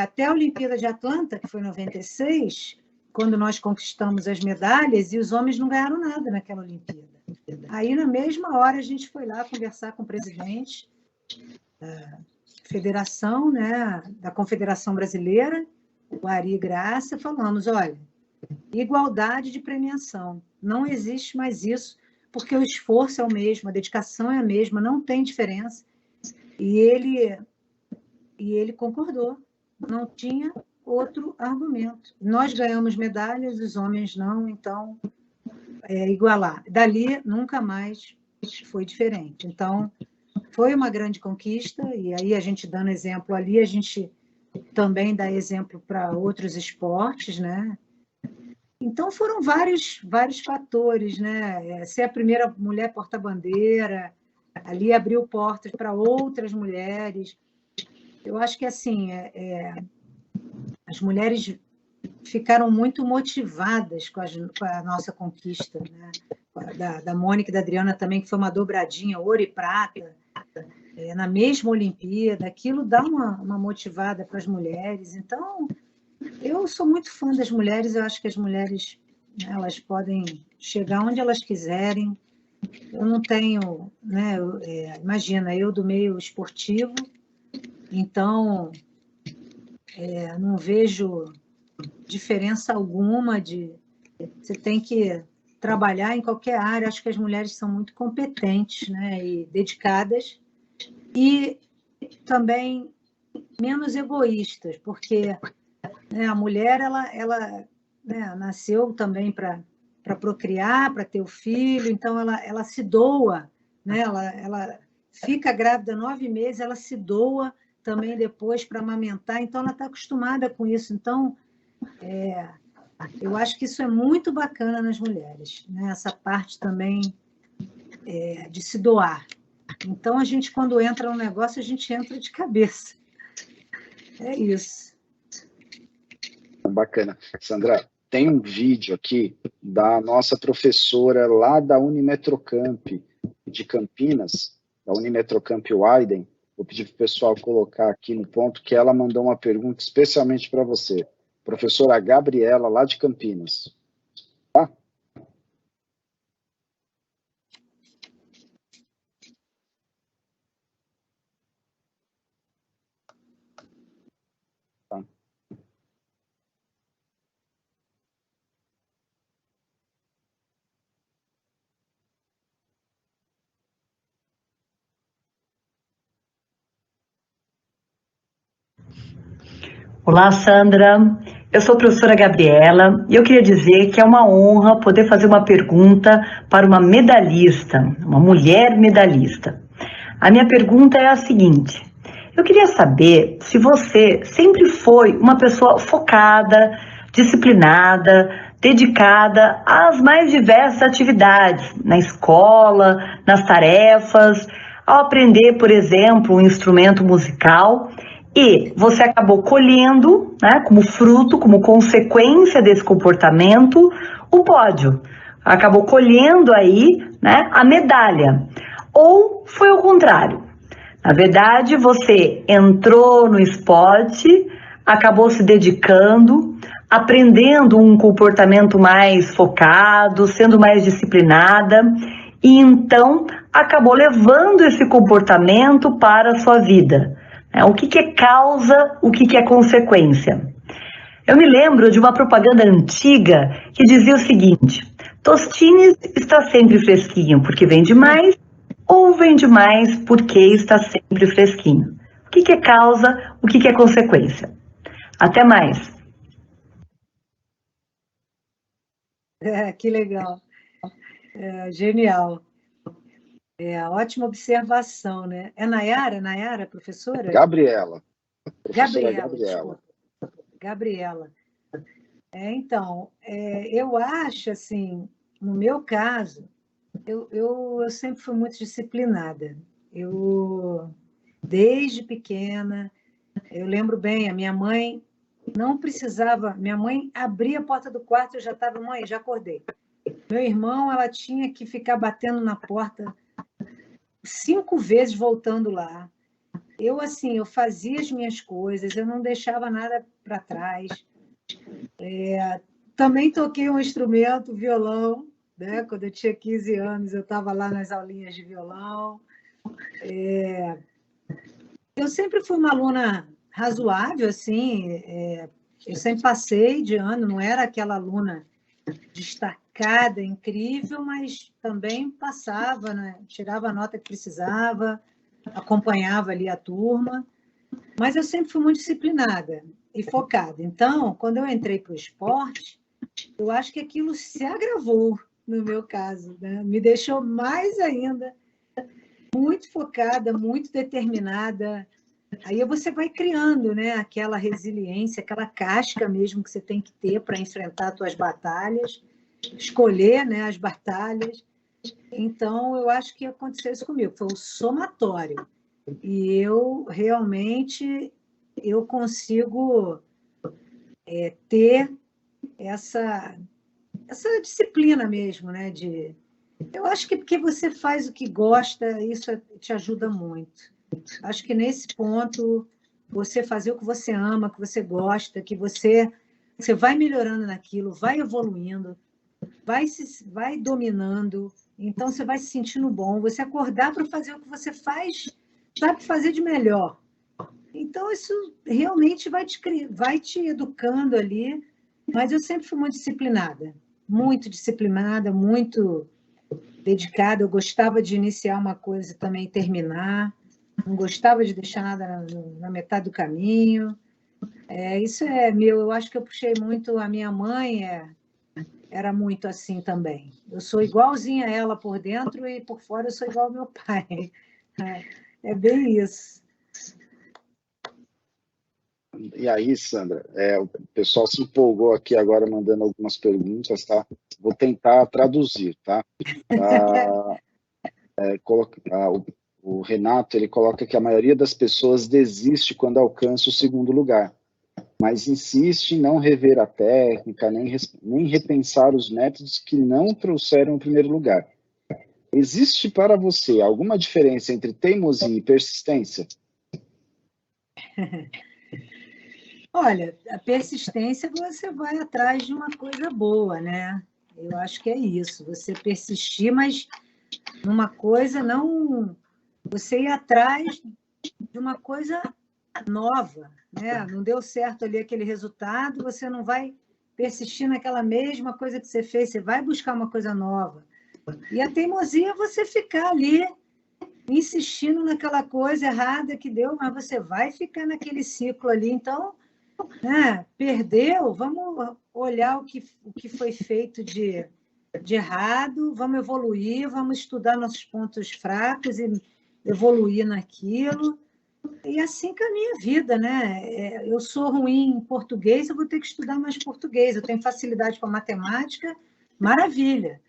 até a Olimpíada de Atlanta, que foi em 96, quando nós conquistamos as medalhas, e os homens não ganharam nada naquela Olimpíada. Aí, na mesma hora, a gente foi lá conversar com o presidente da federação, né, da Confederação Brasileira, o Ari Graça, falamos, olha, igualdade de premiação, não existe mais isso, porque o esforço é o mesmo, a dedicação é a mesma, não tem diferença. E ele concordou, não tinha outro argumento. Nós ganhamos medalhas, os homens não, então igualar. Dali, nunca mais foi diferente. Então, foi uma grande conquista, e aí a gente dando exemplo ali, a gente também dá exemplo para outros esportes, né? Então, foram vários fatores, né? Ser a primeira mulher porta-bandeira, ali abriu portas para outras mulheres. Eu acho que, assim, as mulheres ficaram muito motivadas com a nossa conquista, né? Da Mônica e da Adriana também, que foi uma dobradinha, ouro e prata, na mesma Olimpíada. Aquilo dá uma motivada para as mulheres. Então, eu sou muito fã das mulheres, eu acho que as mulheres, né, elas podem chegar onde elas quiserem. Eu não tenho, né, imagina, eu do meio esportivo, então não vejo diferença alguma você tem que trabalhar em qualquer área. Acho que as mulheres são muito competentes, né, e dedicadas, e também menos egoístas, porque, né, a mulher ela né, nasceu também para procriar, para ter o filho, então ela se doa, né, ela fica grávida 9 meses, ela se doa também depois para amamentar, então ela está acostumada com isso. Então, eu acho que isso é muito bacana nas mulheres, né? Essa parte também de se doar. Então, a gente, quando entra no negócio, a gente entra de cabeça. É isso. Bacana. Sandra, tem um vídeo aqui da nossa professora lá da Unimetrocamp de Campinas, da Unimetrocamp Weiden. Vou pedir para o pessoal colocar aqui no ponto que ela mandou uma pergunta especialmente para você. Professora Gabriela, lá de Campinas. Tá? Tá. Olá, Sandra. Eu sou a professora Gabriela e eu queria dizer que é uma honra poder fazer uma pergunta para uma medalhista, uma mulher medalhista. A minha pergunta é a seguinte: eu queria saber se você sempre foi uma pessoa focada, disciplinada, dedicada às mais diversas atividades, na escola, nas tarefas, ao aprender, por exemplo, um instrumento musical. E você acabou colhendo, né, como fruto, como consequência desse comportamento, o pódio. Acabou colhendo aí, né, a medalha. Ou foi o contrário? Na verdade, você entrou no esporte, acabou se dedicando, aprendendo um comportamento mais focado, sendo mais disciplinada, e então acabou levando esse comportamento para a sua vida. O que é causa, o que é consequência? Eu me lembro de uma propaganda antiga que dizia o seguinte: Tostines está sempre fresquinho porque vende mais, ou vende mais porque está sempre fresquinho. O que é causa, o que é consequência? Até mais. Que legal. Genial. Ótima observação, né? É Nayara, professora? Gabriela. Gabriela, desculpa. Gabriela. Então, eu acho, assim, no meu caso, eu sempre fui muito disciplinada. Desde pequena, eu lembro bem, a minha mãe não precisava, minha mãe abria a porta do quarto, eu já estava, mãe, já acordei. Meu irmão, ela tinha que ficar batendo na porta 5 vezes voltando lá. Eu, assim, eu fazia as minhas coisas, eu não deixava nada para trás. Também toquei um instrumento, violão, né? Quando eu tinha 15 anos, eu estava lá nas aulinhas de violão. Eu sempre fui uma aluna razoável, assim, eu sempre passei de ano, não era aquela aluna destacada, incrível, mas também passava, né? Tirava a nota que precisava, acompanhava ali a turma, mas eu sempre fui muito disciplinada e focada. Então, quando eu entrei para o esporte, eu acho que aquilo se agravou no meu caso, né? Me deixou mais ainda muito focada, muito determinada. Aí você vai criando, né, aquela resiliência, aquela casca mesmo que você tem que ter para enfrentar as suas batalhas, escolher, né, as batalhas. Então, eu acho que aconteceu isso comigo, foi o somatório. E eu realmente consigo ter essa disciplina mesmo, né? Eu acho que porque você faz o que gosta, isso te ajuda muito. Acho que nesse ponto, você fazer o que você ama, que você gosta, que você vai melhorando naquilo, vai evoluindo, vai dominando, então você vai se sentindo bom, você acordar para fazer o que você faz, sabe fazer de melhor. Então, isso realmente vai te educando ali, mas eu sempre fui muito disciplinada, muito dedicada. Eu gostava de iniciar uma coisa e também terminar, não gostava de deixar nada na metade do caminho. Isso é meu, eu acho que eu puxei muito, a minha mãe era muito assim também. Eu sou igualzinha a ela por dentro e por fora eu sou igual ao meu pai. É bem isso. E aí, Sandra, o pessoal se empolgou aqui agora mandando algumas perguntas, tá? Vou tentar traduzir, tá? O Renato, ele coloca que a maioria das pessoas desiste quando alcança o segundo lugar, mas insiste em não rever a técnica, nem repensar os métodos que não trouxeram o primeiro lugar. Existe para você alguma diferença entre teimosia e persistência? Olha, a persistência, você vai atrás de uma coisa boa, né? Eu acho que é isso, você persistir, mas numa coisa não... Você ir atrás de uma coisa nova, né? Não deu certo ali aquele resultado, você não vai persistir naquela mesma coisa que você fez, você vai buscar uma coisa nova. E a teimosia é você ficar ali insistindo naquela coisa errada que deu, mas você vai ficar naquele ciclo ali. Então, né, perdeu, vamos olhar o que foi feito de errado, vamos evoluir, vamos estudar nossos pontos fracos e evoluir naquilo. E assim caminha a vida, né? Eu sou ruim em português, eu vou ter que estudar mais português. Eu tenho facilidade com matemática, maravilha.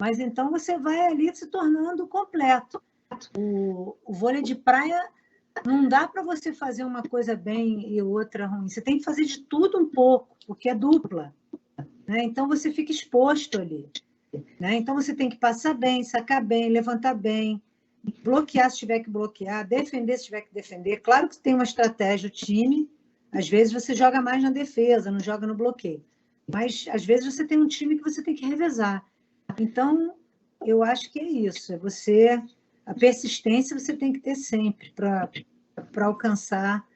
Mas então você vai ali se tornando completo. O vôlei de praia não dá para você fazer uma coisa bem e outra ruim. Você tem que fazer de tudo um pouco, porque é dupla, né? Então você fica exposto ali, né? Então você tem que passar bem, sacar bem, levantar bem, bloquear se tiver que bloquear, defender se tiver que defender. Claro que tem uma estratégia, o time, às vezes você joga mais na defesa, não joga no bloqueio. Mas às vezes você tem um time que você tem que revezar. Então, eu acho que é isso, a persistência você tem que ter sempre para alcançar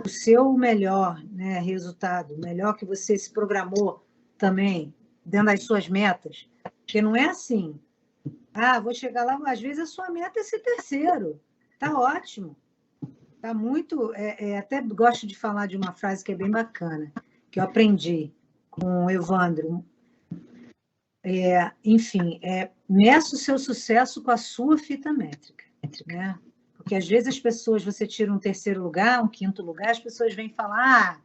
o seu melhor, né, resultado, o melhor que você se programou também, dentro das suas metas. Porque não é assim, vou chegar lá, às vezes a sua meta é ser terceiro, tá ótimo, tá muito, até gosto de falar de uma frase que é bem bacana, que eu aprendi com o Evandro, enfim, meça o seu sucesso com a sua fita métrica, né? Porque às vezes as pessoas, você tira um terceiro lugar, um quinto lugar, as pessoas vêm falar,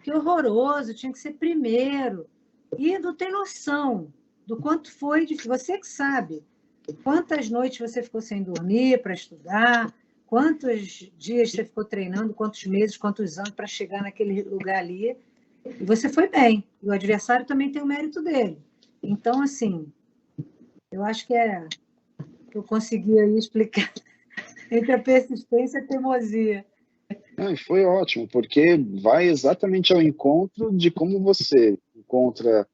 que horroroso, tinha que ser primeiro, e não tem noção do quanto foi difícil, você que sabe, quantas noites você ficou sem dormir para estudar, quantos dias você ficou treinando, quantos meses, quantos anos para chegar naquele lugar ali, e você foi bem, e o adversário também tem o mérito dele. Então, assim, eu acho que eu consegui aí explicar entre a persistência e a teimosia. Foi ótimo, porque vai exatamente ao encontro de como você encontra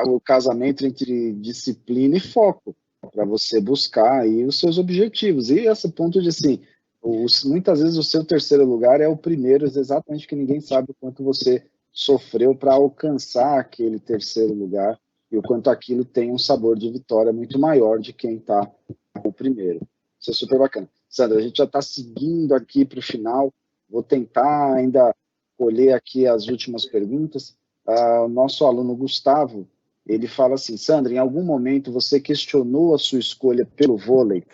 o casamento entre disciplina e foco, para você buscar aí os seus objetivos. E esse ponto de, assim, muitas vezes o seu terceiro lugar é o primeiro, exatamente porque ninguém sabe o quanto você sofreu para alcançar aquele terceiro lugar e o quanto aquilo tem um sabor de vitória muito maior de quem está o primeiro. Isso é super bacana. Sandra, a gente já está seguindo aqui para o final, vou tentar ainda colher aqui as últimas perguntas. O nosso aluno Gustavo, ele fala assim: Sandra, em algum momento você questionou a sua escolha pelo vôlei?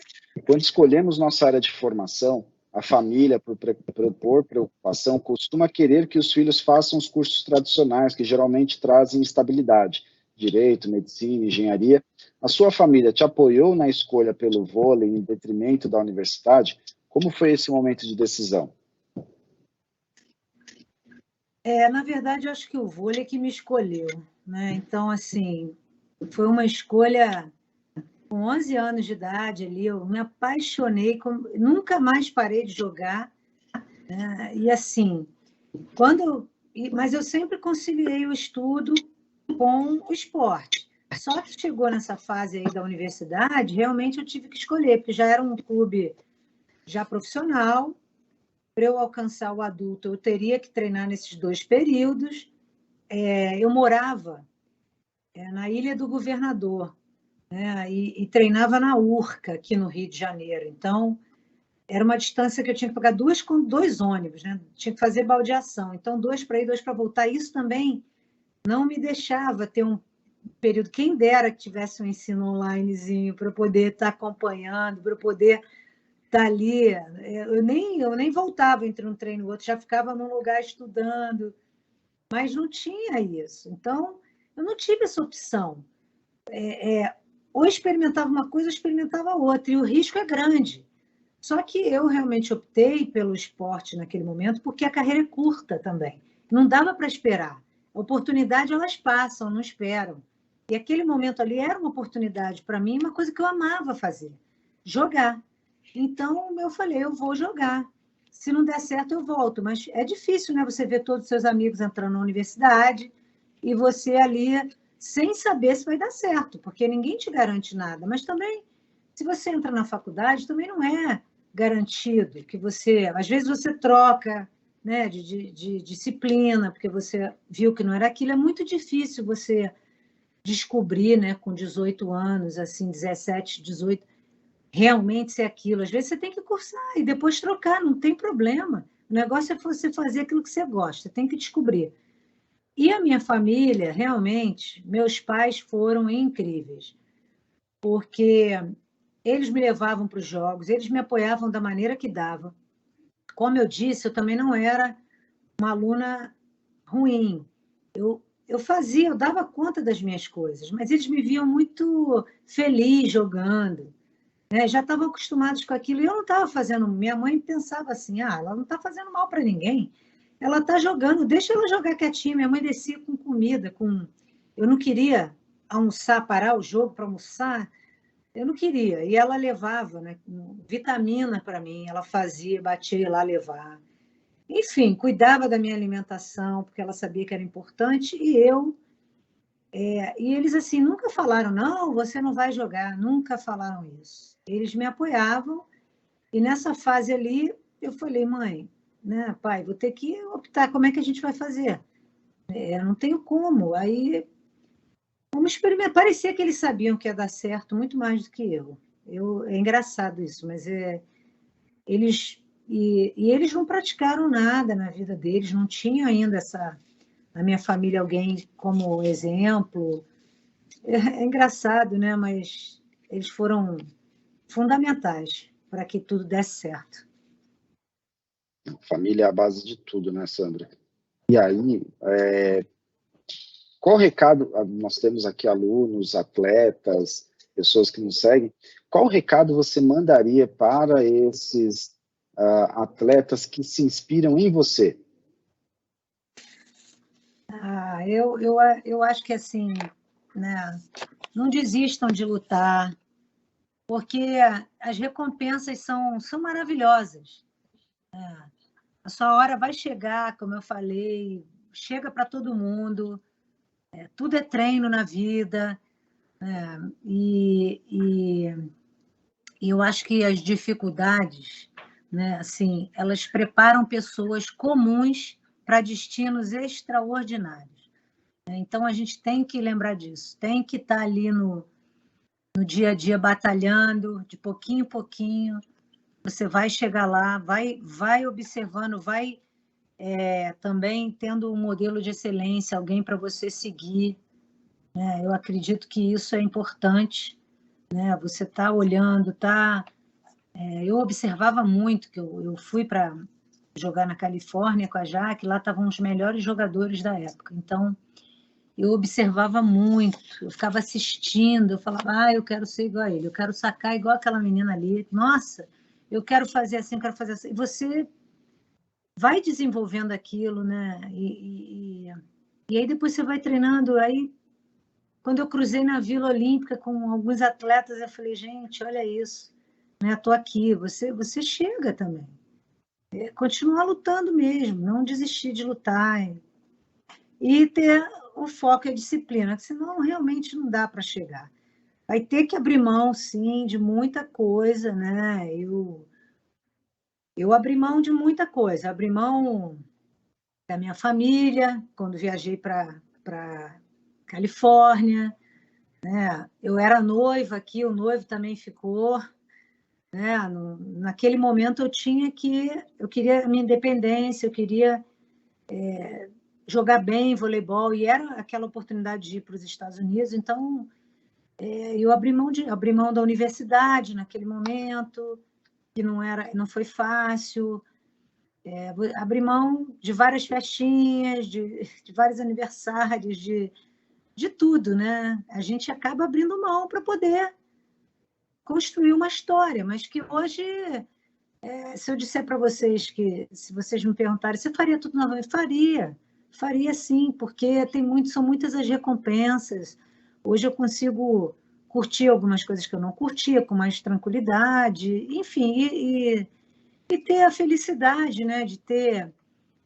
Quando escolhemos nossa área de formação, a família, por preocupação, costuma querer que os filhos façam os cursos tradicionais, que geralmente trazem estabilidade, direito, medicina, engenharia. A sua família te apoiou na escolha pelo vôlei em detrimento da universidade? Como foi esse momento de decisão? Na verdade, eu acho que o vôlei que me escolheu, né? Então, assim, foi uma escolha com 11 anos de idade ali, eu me apaixonei, nunca mais parei de jogar, né? E assim, mas eu sempre conciliei o estudo com o esporte. Só que chegou nessa fase aí da universidade, realmente eu tive que escolher, porque já era um clube já profissional. Para eu alcançar o adulto, eu teria que treinar nesses 2 períodos. Eu morava na Ilha do Governador, né? E treinava na Urca, aqui no Rio de Janeiro. Então, era uma distância que eu tinha que pegar 2 ônibus, né? Tinha que fazer baldeação. Então, 2 para ir, 2 para voltar. Isso também não me deixava ter um período. Quem dera que tivesse um ensino onlinezinho para eu poder estar acompanhando, para eu poder estar ali. Eu nem voltava entre um treino e outro, já ficava num lugar estudando, mas não tinha isso. Então, eu não tive essa opção. Ou experimentava uma coisa ou experimentava outra, e o risco é grande. Só que eu realmente optei pelo esporte naquele momento, porque a carreira é curta também. Não dava para esperar. A oportunidade, elas passam, não esperam. E aquele momento ali era uma oportunidade para mim, uma coisa que eu amava fazer, jogar. Então, eu falei, eu vou jogar. Se não der certo, eu volto. Mas é difícil, né? Você ver todos os seus amigos entrando na universidade e você ali sem saber se vai dar certo, porque ninguém te garante nada. Mas também, se você entra na faculdade, também não é garantido que você... Às vezes você troca, né, de disciplina, porque você viu que não era aquilo. É muito difícil você descobrir, né, com 18 anos, assim, 17, 18, realmente ser aquilo. Às vezes você tem que cursar e depois trocar, não tem problema. O negócio é você fazer aquilo que você gosta, tem que descobrir. E a minha família, realmente, meus pais foram incríveis, porque eles me levavam para os jogos, eles me apoiavam da maneira que dava. Como eu disse, eu também não era uma aluna ruim. Eu fazia, eu dava conta das minhas coisas, mas eles me viam muito feliz jogando, né? Já estavam acostumados com aquilo e eu não estava fazendo. Minha mãe pensava assim: ela não está fazendo mal para ninguém, ela está jogando, deixa ela jogar quietinha. Minha mãe descia com comida, eu não queria almoçar, parar o jogo para almoçar, eu não queria. E ela levava, né, vitamina para mim, ela fazia, batia lá levar. Enfim, cuidava da minha alimentação, porque ela sabia que era importante, e eles assim nunca falaram, não, você não vai jogar, nunca falaram isso. Eles me apoiavam, e nessa fase ali eu falei, mãe, né, pai, vou ter que optar, como é que a gente vai fazer? Eu não tenho como. Aí vamos experimentar. Parecia que eles sabiam que ia dar certo muito mais do que eu. É engraçado isso, mas eles eles não praticaram nada na vida deles, não tinha ainda na minha família alguém como exemplo. É engraçado, né? Mas eles foram fundamentais para que tudo desse certo. Família é a base de tudo, né, Sandra? E aí, qual recado, nós temos aqui alunos, atletas, pessoas que nos seguem, qual recado você mandaria para esses atletas que se inspiram em você? Eu acho que assim, né, não desistam de lutar, porque as recompensas são maravilhosas. A sua hora vai chegar, como eu falei, chega para todo mundo. Tudo é treino na vida, e eu acho que as dificuldades, né, assim, elas preparam pessoas comuns para destinos extraordinários. Então, a gente tem que lembrar disso, tem que estar ali no dia a dia batalhando, de pouquinho em pouquinho, você vai chegar lá, vai observando, vai também tendo um modelo de excelência, alguém para você seguir. Eu acredito que isso é importante, né? Você está olhando, eu observava muito, que eu fui para jogar na Califórnia com a Jaque, lá estavam os melhores jogadores da época, então eu observava muito, eu ficava assistindo, eu falava, eu quero ser igual a ele, eu quero sacar igual aquela menina ali, nossa, eu quero fazer assim, eu quero fazer assim. E você vai desenvolvendo aquilo, né? E aí depois você vai treinando. Aí, quando eu cruzei na Vila Olímpica com alguns atletas, eu falei, gente, olha isso, né? Estou aqui, você chega também. Continuar lutando mesmo, não desistir de lutar. E ter o foco e a disciplina, senão realmente não dá para chegar. Vai ter que abrir mão, sim, de muita coisa, né? Eu abri mão de muita coisa, abri mão da minha família, quando viajei para Califórnia, né? Eu era noiva aqui, o noivo também ficou, né? Naquele momento eu queria a minha independência, eu queria jogar bem voleibol, e era aquela oportunidade de ir para os Estados Unidos, então eu abri mão da universidade naquele momento, que não foi fácil. Abri mão de várias festinhas, de vários aniversários, de tudo, né? A gente acaba abrindo mão para poder construir uma história, mas que hoje, se eu disser para vocês que, se vocês me perguntarem, você faria tudo novamente? Faria sim, porque são muitas as recompensas. Hoje eu consigo curtir algumas coisas que eu não curtia com mais tranquilidade, enfim, e ter a felicidade, né, de ter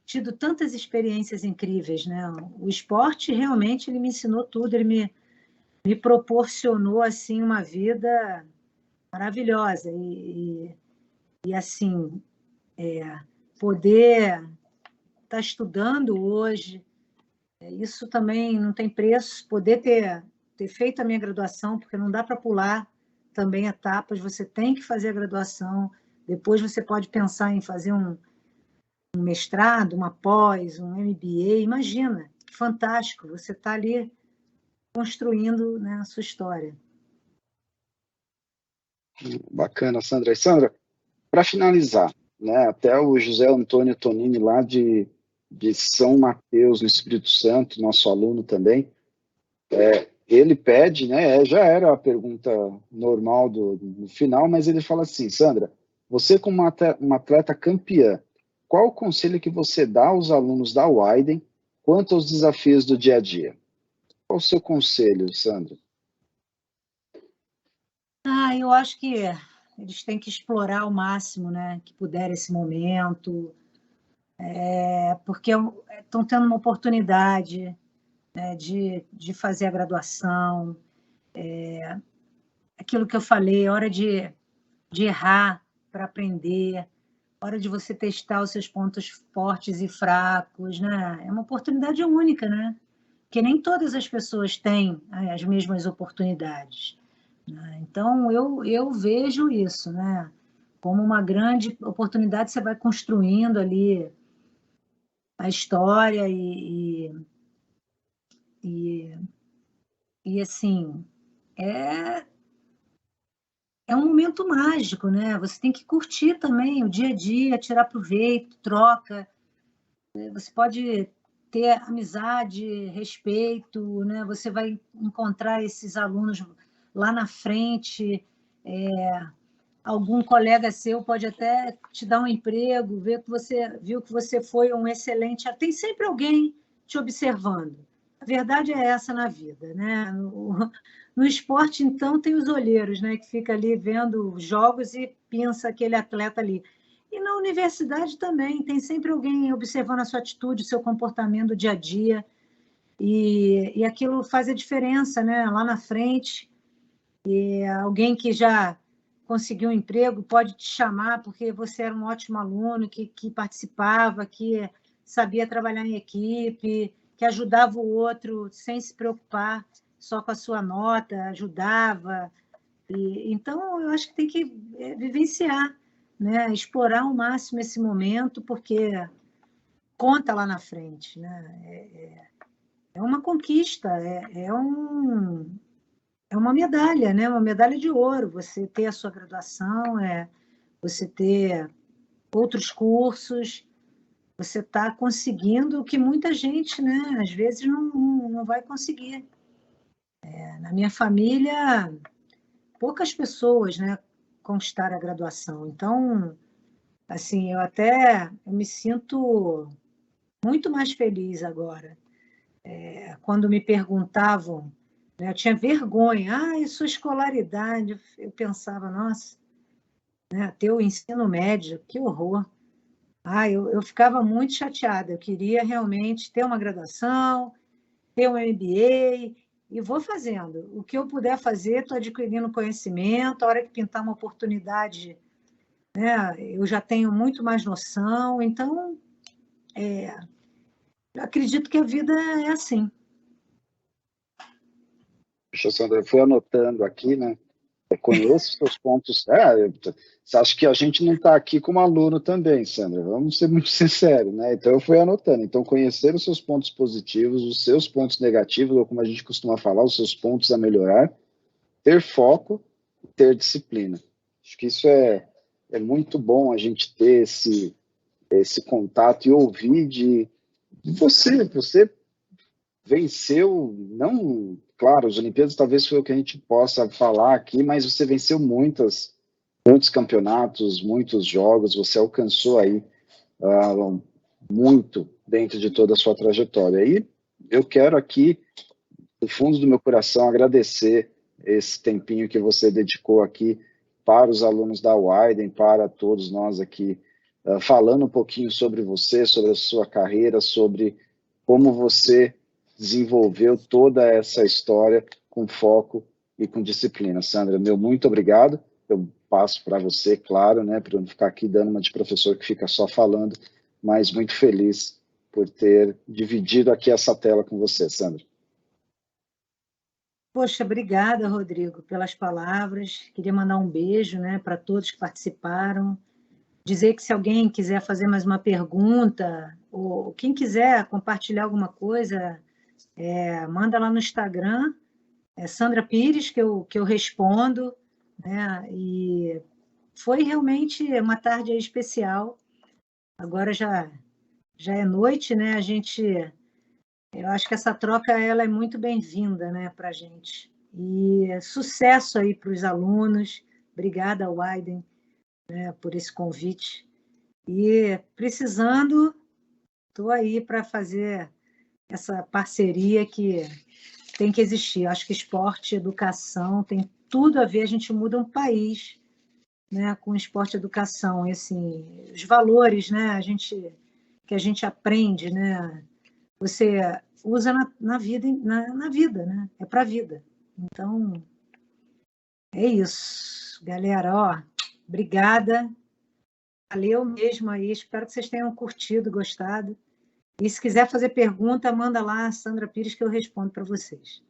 tido tantas experiências incríveis, né? O esporte realmente ele me ensinou tudo, ele me proporcionou assim uma vida maravilhosa e assim poder estar estudando hoje, isso também não tem preço. Poder ter feito a minha graduação, porque não dá para pular também etapas, você tem que fazer a graduação, depois você pode pensar em fazer um mestrado, uma pós, um MBA, imagina, que fantástico, você está ali construindo, né, a sua história. Bacana, Sandra. E Sandra, para finalizar, né, até o José Antônio Tonini, lá de São Mateus, no Espírito Santo, nosso aluno também, ele pede, né, já era a pergunta normal no final, mas ele fala assim, Sandra, você como uma atleta campeã, qual o conselho que você dá aos alunos da Widen quanto aos desafios do dia a dia? Qual o seu conselho, Sandra? Eu acho que eles têm que explorar ao máximo, né, que puder esse momento, porque estão tendo uma oportunidade, né, de fazer a graduação, aquilo que eu falei, hora de errar para aprender, hora de você testar os seus pontos fortes e fracos, né? É uma oportunidade única, né? Porque nem todas as pessoas têm as mesmas oportunidades, né? Então, eu vejo isso, né? Como uma grande oportunidade, você vai construindo ali a história e assim, é um momento mágico, né? Você tem que curtir também o dia a dia, tirar proveito, troca. Você pode ter amizade, respeito, né? Você vai encontrar esses alunos lá na frente. Algum colega seu pode até te dar um emprego, viu que você foi um excelente. Tem sempre alguém te observando. A verdade é essa na vida, né? No esporte, então, tem os olheiros, né, que fica ali vendo jogos e pensa aquele atleta ali. E na universidade também, tem sempre alguém observando a sua atitude, o seu comportamento do dia a dia. e aquilo faz a diferença, né? Lá na frente, e alguém que já conseguiu um emprego pode te chamar porque você era um ótimo aluno, que participava, que sabia trabalhar em equipe, que ajudava o outro sem se preocupar só com a sua nota, ajudava. Então, eu acho que tem que vivenciar, né? Explorar ao máximo esse momento, porque conta lá na frente, né? É uma conquista, é uma medalha, né? Uma medalha de ouro. Você ter a sua graduação, você ter outros cursos, você está conseguindo o que muita gente, né? Às vezes não vai conseguir. Na minha família, poucas pessoas, né, conquistaram a graduação. Então, assim, eu me sinto muito mais feliz agora. Quando me perguntavam, né, eu tinha vergonha, e sua escolaridade? Eu pensava, nossa, né, ter o ensino médio, que horror. Eu ficava muito chateada, eu queria realmente ter uma graduação, ter um MBA, e vou fazendo. O que eu puder fazer, estou adquirindo conhecimento, a hora que pintar uma oportunidade, né, eu já tenho muito mais noção, então, eu acredito que a vida é assim. Puxa, Sandra, eu fui anotando aqui, né? Eu conheço os seus pontos. Você acha que a gente não está aqui como aluno também, Sandra? Vamos ser muito sinceros, né? Então eu fui anotando. Então, conhecer os seus pontos positivos, os seus pontos negativos, ou como a gente costuma falar, os seus pontos a melhorar, ter foco, ter disciplina. Acho que isso é muito bom a gente ter esse contato e ouvir de você. Você venceu, não, claro, as Olimpíadas talvez foi o que a gente possa falar aqui, mas você venceu muitos campeonatos, muitos jogos, você alcançou aí muito dentro de toda a sua trajetória. E eu quero aqui, do fundo do meu coração, agradecer esse tempinho que você dedicou aqui para os alunos da Widen, para todos nós aqui, falando um pouquinho sobre você, sobre a sua carreira, sobre como você desenvolveu toda essa história com foco e com disciplina. Sandra, meu muito obrigado. Eu passo para você, claro, né, para eu não ficar aqui dando uma de professor que fica só falando, mas muito feliz por ter dividido aqui essa tela com você, Sandra. Poxa, obrigada, Rodrigo, pelas palavras. Queria mandar um beijo, né, para todos que participaram. Dizer que se alguém quiser fazer mais uma pergunta, ou quem quiser compartilhar alguma coisa, manda lá no Instagram, Sandra Pires, que eu respondo, né? E foi realmente uma tarde especial. Agora já é noite, né? Eu acho que essa troca ela é muito bem-vinda, né, para a gente. E sucesso aí para os alunos. Obrigada, Widen, né, por esse convite. E precisando, estou aí para fazer essa parceria que tem que existir. Acho que esporte e educação tem tudo a ver, a gente muda um país, né, com esporte e educação. E, assim, os valores, né, que a gente aprende, né, você usa na vida, né, é para a vida. Então, é isso. Galera, obrigada. Valeu mesmo aí, espero que vocês tenham curtido, gostado. E se quiser fazer pergunta, manda lá, Sandra Pires, que eu respondo para vocês.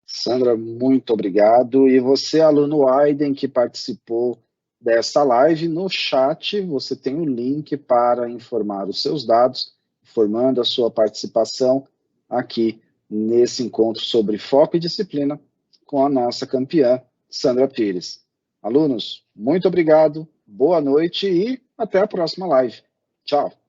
Sandra, muito obrigado. E você, aluno Widen, que participou dessa live, no chat você tem o link para informar os seus dados, informando a sua participação aqui nesse encontro sobre foco e disciplina com a nossa campeã, Sandra Pires. Alunos, muito obrigado, boa noite e até a próxima live. Tchau.